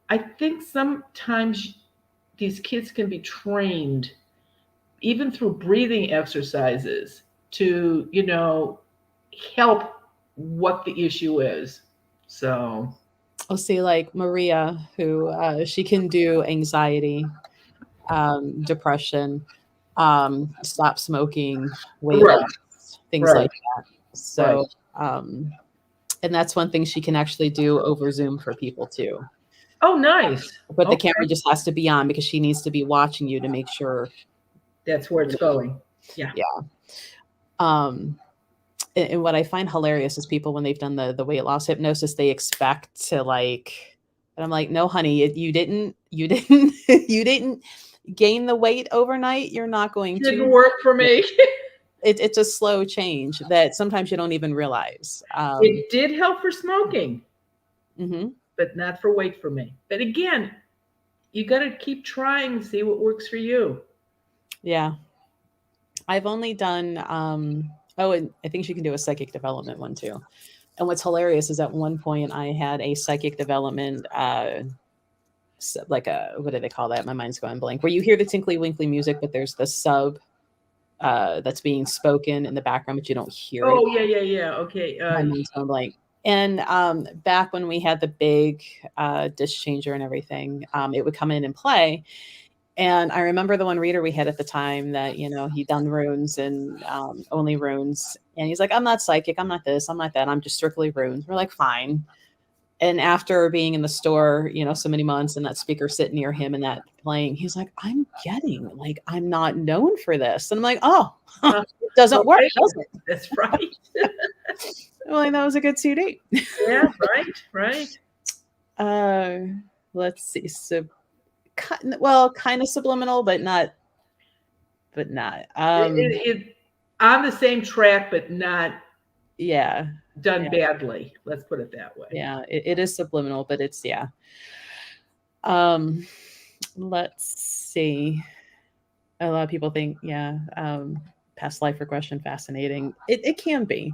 I think sometimes these kids can be trained even through breathing exercises to, help what the issue is. So, I'll see, like Maria, who she can do anxiety, depression, stop smoking, weight right, loss, things right, like that. right. So, and that's one thing she can actually do over Zoom for people too. Oh, nice. But the Okay, camera just has to be on because she needs to be watching you to make sure. that's where it's going. Yeah. Yeah. And what I find hilarious is people, when they've done the weight loss hypnosis, they expect to like, and I'm like, no, honey, you didn't, you didn't gain the weight overnight. You're not going Didn't to. work for me. It's a slow change that sometimes you don't even realize. It did help for smoking, Mm-hmm. but not for weight for me. But again, you got to keep trying and see what works for you. Yeah. I've only done, oh, and I think she can do a psychic development one too. And what's hilarious is at one point I had a psychic development, like what do they call that? My mind's going blank. Where you hear the tinkly winkly music, but there's the sub that's being spoken in the background, but you don't hear it. Oh, yeah. Okay. My mind's going blank. And back when we had the big dish changer and everything, it would come in and play. And I remember the one reader we had at the time that, he'd done runes and only runes. And he's like, I'm not psychic. I'm not this. I'm not that. I'm just strictly runes. We're like, fine. And after being in the store, so many months and that speaker sitting near him and that playing, he's like, I'm not known for this. And I'm like, oh, it doesn't work, does it? That's right. Well, that was a good CD. Yeah, right. Let's see. So, kind of subliminal, but not. It on the same track, but not done badly. Let's put it that way. Yeah, it is subliminal, but it's let's see. A lot of people think, past life regression fascinating. It can be.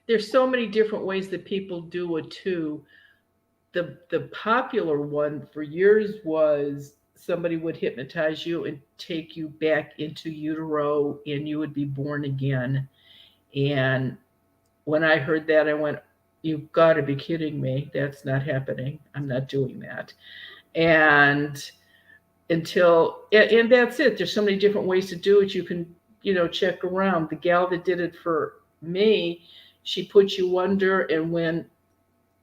There's so many different ways that people do it too. The popular one for years was somebody would hypnotize you and take you back into utero and you would be born again. And when I heard that, I went, you've got to be kidding me. That's not happening. I'm not doing that. And that's it. There's so many different ways to do it. You can, check around. The gal that did it for me, she put you under, and when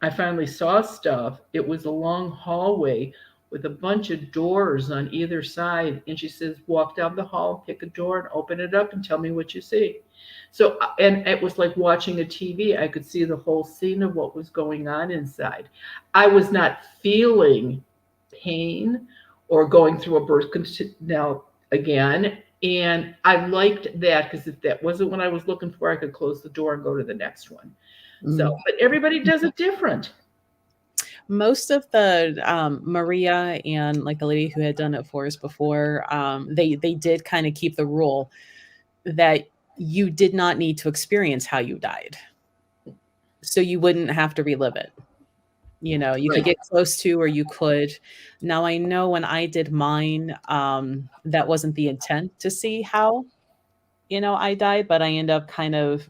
I finally saw stuff, it was a long hallway with a bunch of doors on either side. And she says, walk down the hall, pick a door and open it up and tell me what you see. So, and it was like watching a TV. I could see the whole scene of what was going on inside. I was not feeling pain or going through a birth canal again. And I liked that because if that wasn't what I was looking for, I could close the door and go to the next one. So, but everybody does it different. Most of the Maria and like the lady who had done it for us before, they did kind of keep the rule that you did not need to experience how you died, so you wouldn't have to relive it. You could get close to, or you could. Now I know when I did mine, that wasn't the intent to see how I died, but I end up kind of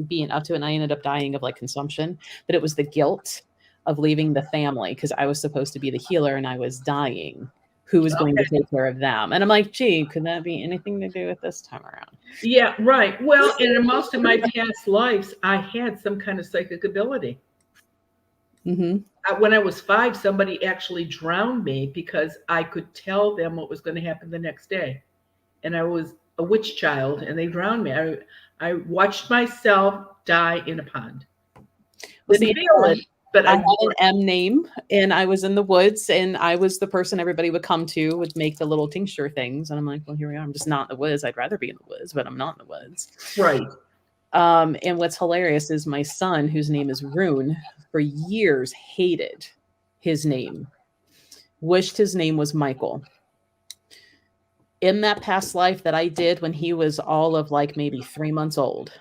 being up to it, and I ended up dying of like consumption. But it was the guilt of leaving the family because I was supposed to be the healer and I was dying. Who was going to take care of them? And I'm like, gee, could that be anything to do with this time around? Yeah, right. Well, and in most of my past lives, I had some kind of psychic ability. Mm-hmm. When I was 5, somebody actually drowned me because I could tell them what was going to happen the next day. And I was a witch child and they drowned me. I watched myself die in a pond. Didn't feel it, but I had an M name and I was in the woods and I was the person everybody would come to, would make the little tincture things. And I'm like, well, here we are. I'm just not in the woods. I'd rather be in the woods, but I'm not in the woods. Right. And what's hilarious is my son, whose name is Rune, for years hated his name, wished his name was Michael. In that past life that I did when he was all of like maybe 3 months old,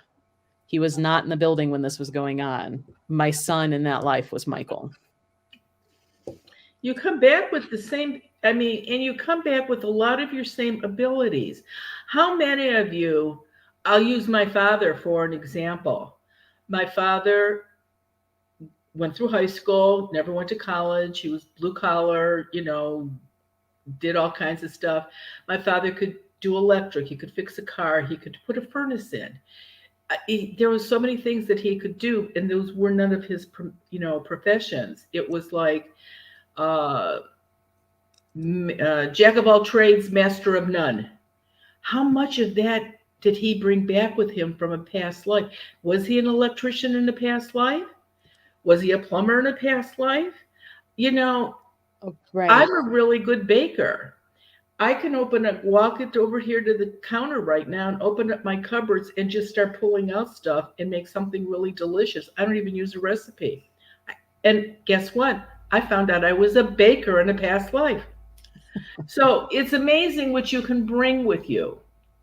he was not in the building when this was going on. My son in that life was Michael. You come back with the same, and you come back with a lot of your same abilities. How many of you, I'll use my father for an example. My father went through high school, never went to college. He was blue collar, did all kinds of stuff. My father could do electric. He could fix a car. He could put a furnace in. There was so many things that he could do, and those were none of his, professions. It was like jack of all trades, master of none. How much of that did he bring back with him from a past life? Was he an electrician in a past life? Was he a plumber in a past life? Right. I'm a really good baker. I can walk it over here to the counter right now and open up my cupboards and just start pulling out stuff and make something really delicious. I don't even use a recipe. And guess what? I found out I was a baker in a past life. So it's amazing what you can bring with you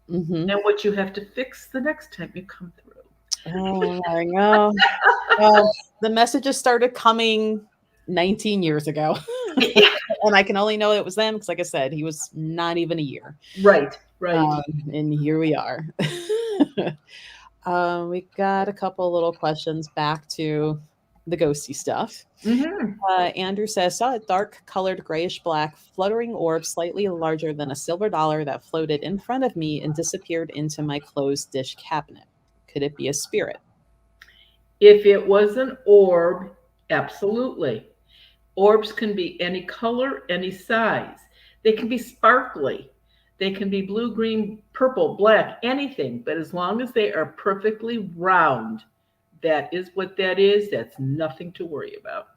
and what you have to fix the next time you come through. Oh, I know. Well, the messages started coming 19 years ago. And I can only know it was them because, like I said, he was not even a year. Right. And here we are. We got a couple little questions back to the ghosty stuff. Andrew says, saw a dark colored grayish black fluttering orb slightly larger than a silver dollar that floated in front of me and disappeared into my closed dish cabinet. Could it be a spirit? If it was an orb, absolutely. Orbs can be any color, any size. They can be sparkly. They can be blue, green, purple, black, anything. But as long as they are perfectly round, that is what that is. That's nothing to worry about.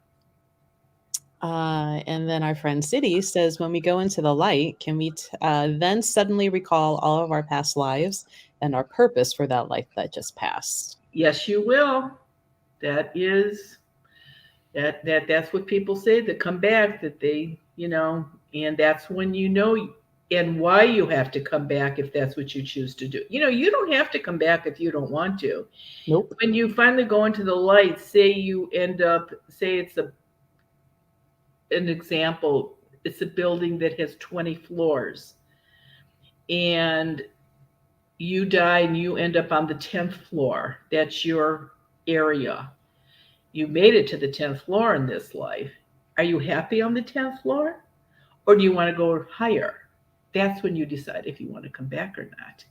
And then our friend City says, when we go into the light, can we then suddenly recall all of our past lives and our purpose for that life that just passed? Yes, you will. That is... That's what people say that come back, that they, and that's when and why you have to come back if that's what you choose to do. You don't have to come back if you don't want to. Nope. When you finally go into the light, say you end up, say it's an example, it's a building that has 20 floors and you die and you end up on the 10th floor. That's your area. You made it to the 10th floor in this life. Are you happy on the 10th floor? Or do you want to go higher? That's when you decide if you want to come back or not.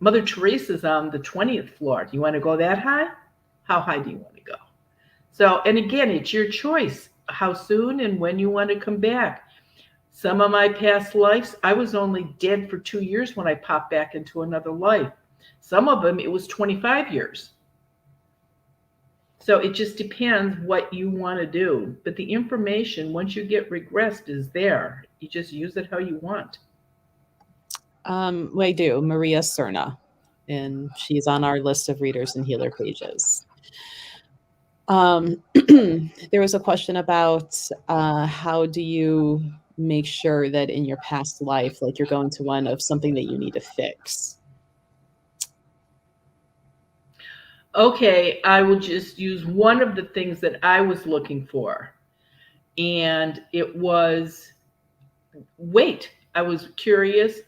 Mother Teresa's on the 20th floor. Do you want to go that high? How high do you want to go? So, and again, it's your choice how soon and when you want to come back. Some of my past lives, I was only dead for 2 years when I popped back into another life. Some of them, it was 25 years. So it just depends what you want to do. But the information, once you get regressed, is there. You just use it how you want. I do. Maria Cerna. And she's on our list of readers and healer pages. There was a question about how do you make sure that in your past life, like you're going to one of something that you need to fix? Okay, I will just use one of the things that I was looking for. And it was weight. I was curious,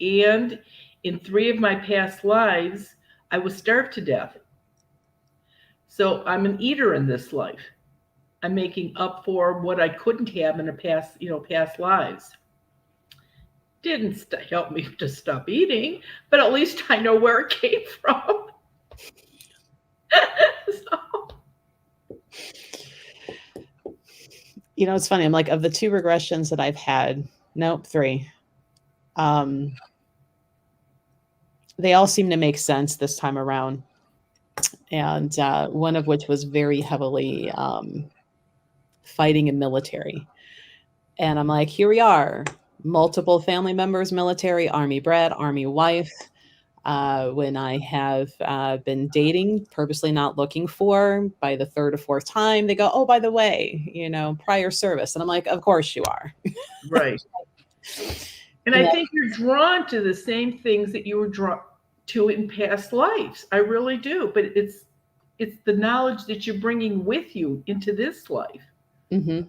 and in 3 of my past lives, I was starved to death. So I'm an eater in this life. I'm making up for what I couldn't have in a past lives. Didn't help me to stop eating, but at least I know where it came from. So. You know, it's funny. I'm like, of the 2 regressions that I've had, nope, 3. They all seem to make sense this time around. And one of which was very heavily fighting in military. And I'm like, here we are, multiple family members, military, Army bred, Army wife. When I have been dating, purposely not looking for, by the 3rd or 4th time, they go, oh, by the way, prior service. And I'm like, of course you are. Right. And I think you're drawn to the same things that you were drawn to in past lives. I really do. But it's the knowledge that you're bringing with you into this life. Mm-hmm.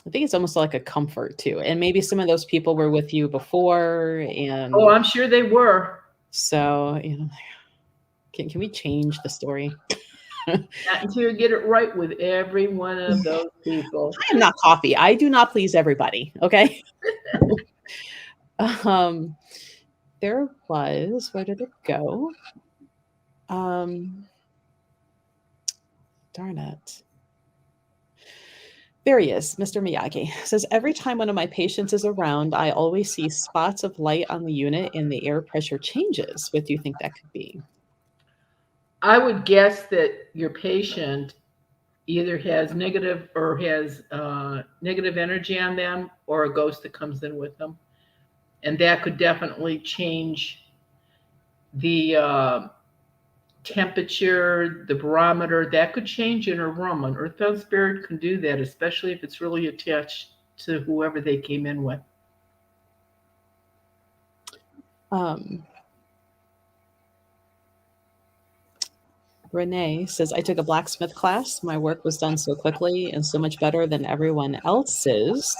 I think it's almost like a comfort too. And maybe some of those people were with you before. And oh, I'm sure they were. So, can we change the story? Not until you get it right with every one of those people. I am not coffee. I do not please everybody. Okay. There was, where did it go? Darn it. There he is, Mr. Miyagi. Says, every time one of my patients is around, I always see spots of light on the unit and the air pressure changes. What do you think that could be? I would guess that your patient either has negative or has negative energy on them, or a ghost that comes in with them. And that could definitely change the temperature, the barometer. That could change in a room. An earthbound spirit can do that, especially if it's really attached to whoever they came in with. Renee says, I took a blacksmith class. My work was done so quickly and so much better than everyone else's.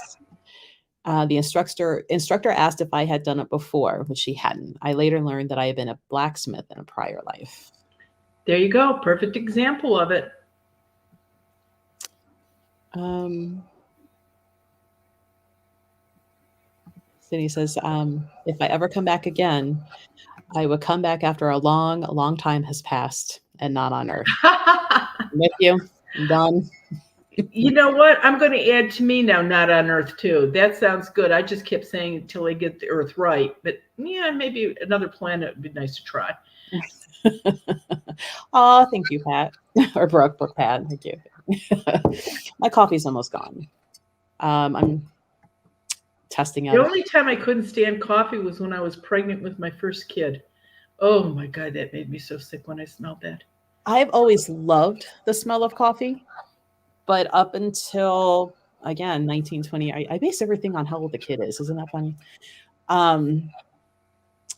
The instructor asked if I had done it before, which she hadn't. I later learned that I had been a blacksmith in a prior life. There you go. Perfect example of it. Cindy says, if I ever come back again, I would come back after a long, long time has passed and not on Earth. I'm with you. I'm done. You know what? I'm going to add to me now, not on Earth too. That sounds good. I just kept saying until I get the Earth right. But yeah, maybe another planet would be nice to try. Oh, thank you, Pat. Or Brooke Pat. Thank you. My coffee's almost gone. I'm testing out. The only time I couldn't stand coffee was when I was pregnant with my first kid. Oh my God, that made me so sick when I smelled that. I've always loved the smell of coffee, but up until, again, 1920, I base everything on how old the kid is. Isn't that funny?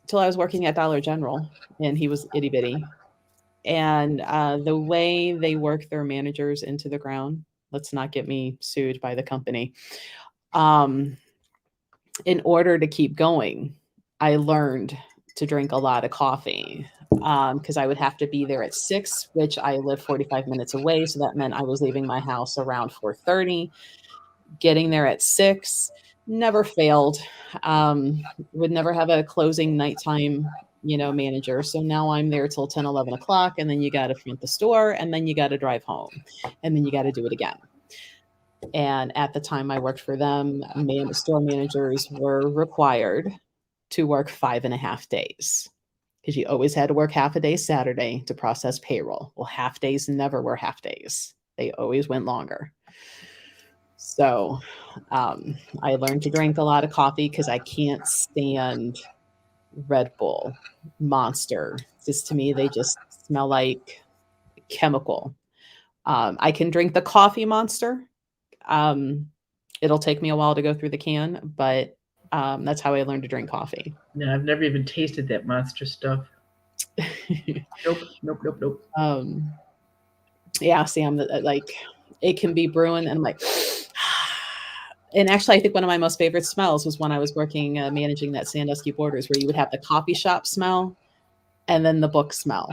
Till I was working at Dollar General, and he was itty bitty. And the way they work their managers into the ground, let's not get me sued by the company. In order to keep going, I learned to drink a lot of coffee because I would have to be there at 6, which I live 45 minutes away. So that meant I was leaving my house around 4:30, getting there at 6, never failed. Would never have a closing nighttime, manager. So now I'm there till 10, 11 o'clock, and then you got to front the store, and then you got to drive home, and then you got to do it again. And at the time I worked for them, store managers were required to work 5.5 days because you always had to work half a day Saturday to process payroll. Well, half days never were half days. They always went longer. So I learned to drink a lot of coffee because I can't stand Red Bull, Monster. Just to me, they just smell like chemical. I can drink the coffee Monster. It'll take me a while to go through the can, but that's how I learned to drink coffee. No, I've never even tasted that Monster stuff. Nope. Yeah, see, I'm like, it can be brewing, and I'm like, And actually, I think one of my most favorite smells was when I was working, managing that Sandusky Borders, where you would have the coffee shop smell and then the book smell.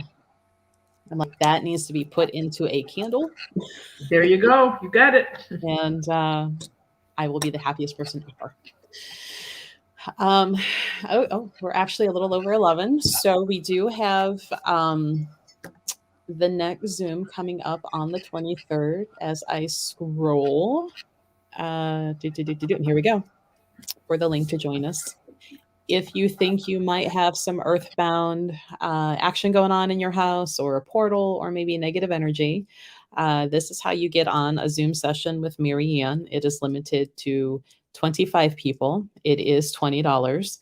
I'm like, that needs to be put into a candle, There you go. You got it. and I will be the happiest person ever. We're actually a little over 11. So we do have the next Zoom coming up on the 23rd as I scroll. And here we go for the link to join us. If you think you might have some earthbound action going on in your house, or a portal, or maybe negative energy, this is how you get on a Zoom session with Mary Ann. It is limited to 25 people. It is $20.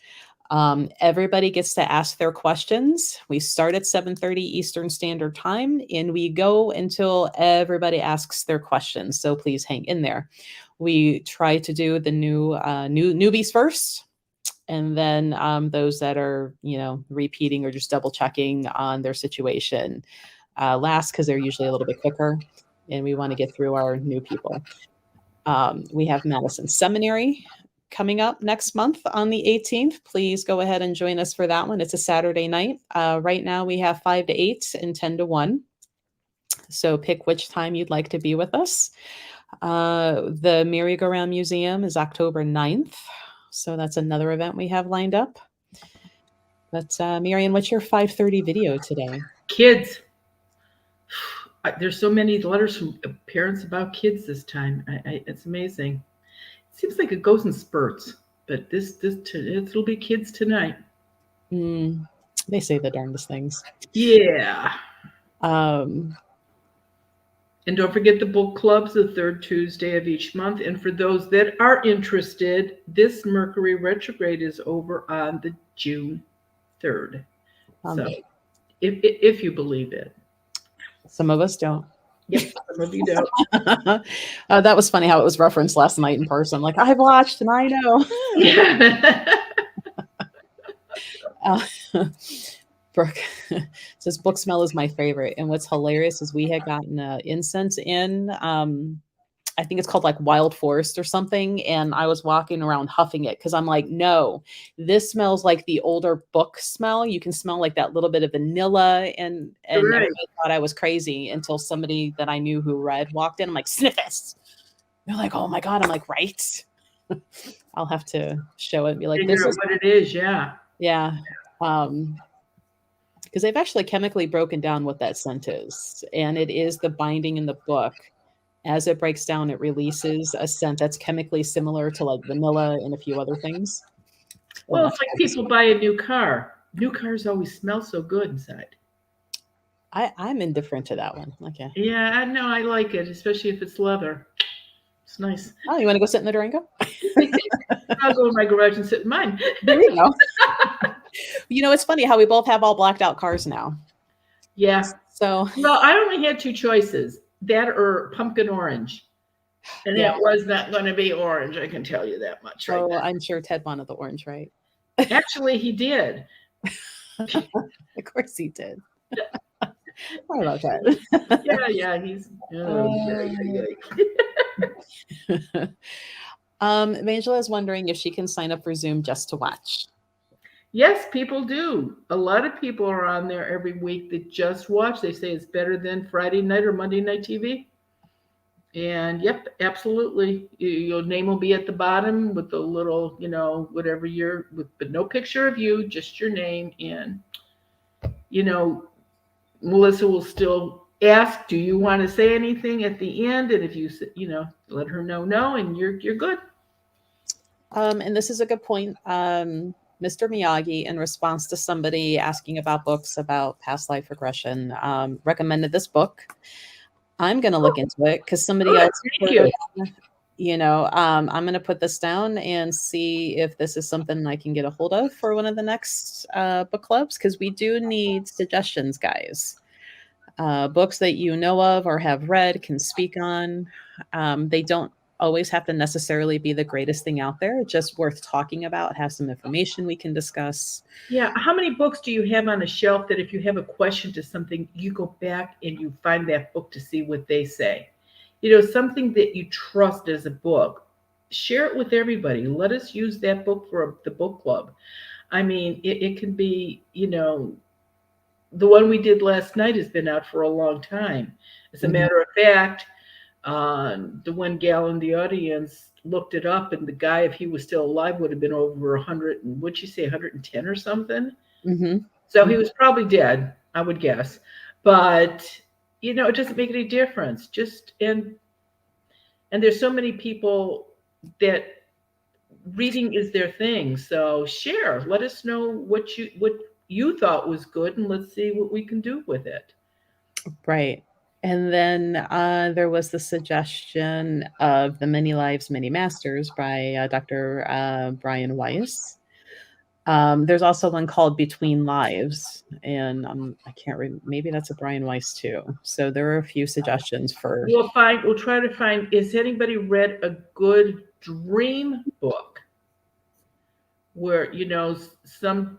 Everybody gets to ask their questions. We start at 7:30 Eastern Standard Time, and we go until everybody asks their questions. So please hang in there. We try to do the newbies first, and then those that are, repeating or just double checking on their situation last, because they're usually a little bit quicker, and we want to get through our new people. We have Madison Seminary coming up next month on the 18th. Please go ahead and join us for that one. It's a Saturday night. Right now we have 5 to 8 and 10 to 1. So pick which time you'd like to be with us. The Merry-Go-Round Museum is October 9th. So that's another event we have lined up. But Marian, what's your 5:30 video today? Kids. There's so many letters from parents about kids this time. It's amazing. It seems like it goes in spurts, but it'll be kids tonight. They say the darndest things. Yeah. And don't forget the book clubs, the third Tuesday of each month. And for those that are interested, this Mercury retrograde is over on the June 3rd. So if you believe it. Some of us don't. Yep, some of you don't. That was funny how it was referenced last night in person. Like, I've watched and I know. Yeah. Brooke says book smell is my favorite. And what's hilarious is we had gotten incense in, I think it's called like Wild Forest or something. And I was walking around huffing it because I'm like, no, this smells like the older book smell. You can smell like that little bit of vanilla. And Right. everybody thought I was crazy until somebody that I knew who read walked in. I'm like, sniff this. They're like, oh my God. I'm like, right. I'll have to show it and be like, Figure this out is what it is. Yeah. yeah. Because they've actually chemically broken down what that scent is. And it is the binding in the book. As it breaks down, it releases a scent that's chemically similar to like vanilla and a few other things. Well, it's like people buy a new car. New cars always smell so good inside. I'm indifferent to that one. Okay. Yeah, I know. I like it, especially if it's leather. It's nice. Oh, you want to go sit in the Durango? I'll go in my garage and sit in mine. There you go. It's funny how we both have all blacked out cars now. Yeah. So, well, I only had 2 choices, that or pumpkin orange. And Yeah. it was not going to be orange, I can tell you that much. Right now. I'm sure Ted wanted the orange, right? Actually, he did. Of course he did. I love that. Yeah, he's. Angela is wondering if she can sign up for Zoom just to watch. Yes, people do. A lot of people are on there every week that just watch. They say it's better than Friday night or Monday night TV. And yep, absolutely. Your name will be at the bottom with the little, whatever but no picture of you, just your name. And, Melissa will still ask, do you want to say anything at the end? And if you, let her know no, and you're good. And this is a good point. Mr. Miyagi, in response to somebody asking about books about past life regression, recommended this book. I'm going to look into it because somebody else. Thank you. I'm going to put this down and see if this is something I can get a hold of for one of the next book clubs, because we do need suggestions, guys. Books that you know of or have read, can speak on. They don't always have to necessarily be the greatest thing out there, just worth talking about, have some information we can discuss. Yeah. How many books do you have on a shelf that if you have a question to something, you go back and you find that book to see what they say? Something that you trust as a book. share it with everybody. Let us use that book for the book club. I mean, it can be, the one we did last night has been out for a long time. As a matter of fact, the one gal in the audience looked it up, and the guy, if he was still alive, would have been over 100, and would you say 110 or something? Mm-hmm. So he was probably dead, I would guess. But, it doesn't make any difference. And there's so many people that reading is their thing. So share. Let us know what you thought was good, and let's see what we can do with it. Right. And then there was the suggestion of The Many Lives, Many Masters by Dr. Brian Weiss. There's also one called Between Lives, and I can't remember. Maybe that's a Brian Weiss too. So there are a few suggestions for. We'll try to find. Has anybody read a good dream book? Where some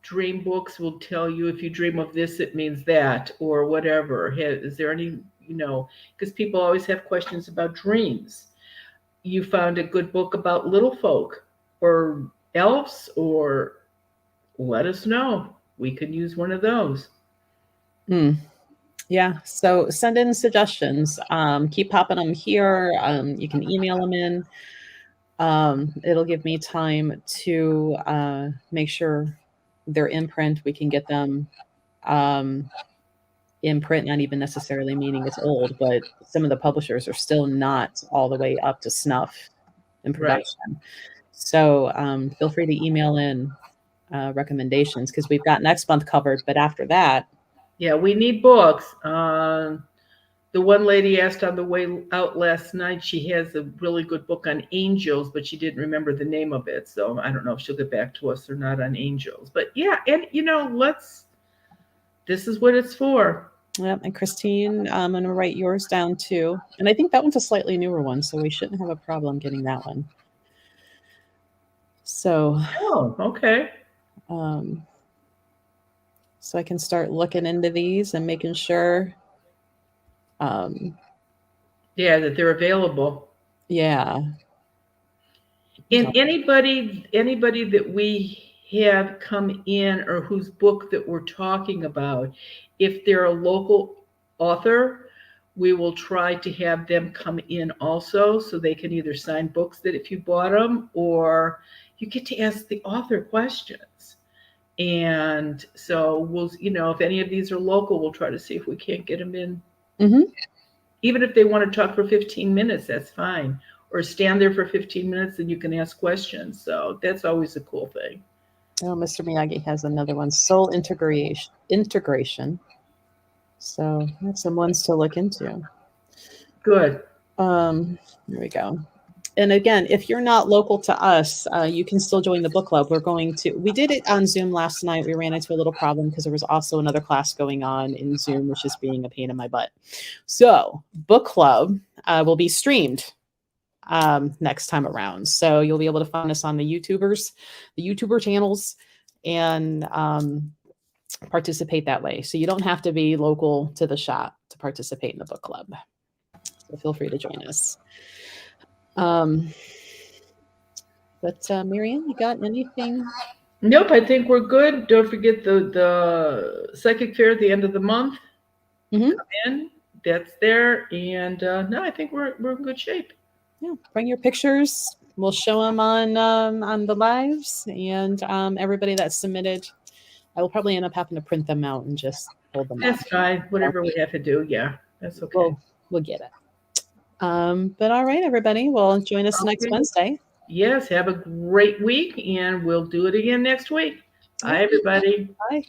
dream books will tell you if you dream of this, it means that, or whatever. Is there any? Because people always have questions about dreams. You found a good book about little folk or elves, or let us know. We could use one of those. Yeah, so send in suggestions. Keep popping them here. You can email them in. It'll give me time to make sure they're in print. We can get them in print, not even necessarily meaning it's old, but some of the publishers are still not all the way up to snuff in production. Right. So feel free to email in recommendations, because we've got next month covered, but after that. Yeah, we need books. The one lady asked on the way out last night, she has a really good book on angels, but she didn't remember the name of it. So I don't know if she'll get back to us or not on angels. But yeah, and this is what it's for. Yep, and Christine, I'm going to write yours down too. And I think that one's a slightly newer one, so we shouldn't have a problem getting that one. So. Oh, okay. So I can start looking into these and making sure. Yeah, that they're available. Yeah. And anybody that we have come in, or whose book that we're talking about, if they're a local author, we will try to have them come in also, so they can either sign books that if you bought them, or you get to ask the author questions. And so we'll, if any of these are local, we'll try to see if we can't get them in. Mm-hmm. Even if they want to talk for 15 minutes, that's fine. Or stand there for 15 minutes and you can ask questions. So that's always a cool thing. Oh, Mr. Miyagi has another one, soul integration. So that's some ones to look into. Good. There we go. And again, if you're not local to us, you can still join the book club. We did it on Zoom last night. We ran into a little problem because there was also another class going on in Zoom, which is being a pain in my butt. So book club will be streamed next time around. So you'll be able to find us on the YouTuber channels, and participate that way. So you don't have to be local to the shop to participate in the book club. So feel free to join us. But Marianne, you got anything? Nope, I think we're good. Don't forget the psychic fair at the end of the month. Mm-hmm. Come in, that's there, and no, I think we're in good shape. Yeah, bring your pictures. We'll show them on the lives, and everybody that submitted, I will probably end up having to print them out and just hold them. That's fine. Whatever we have to do, yeah, that's okay. We'll get it. But all right, everybody. Well, join us next Wednesday. Yes, have a great week, and we'll do it again next week. Bye, everybody. Bye.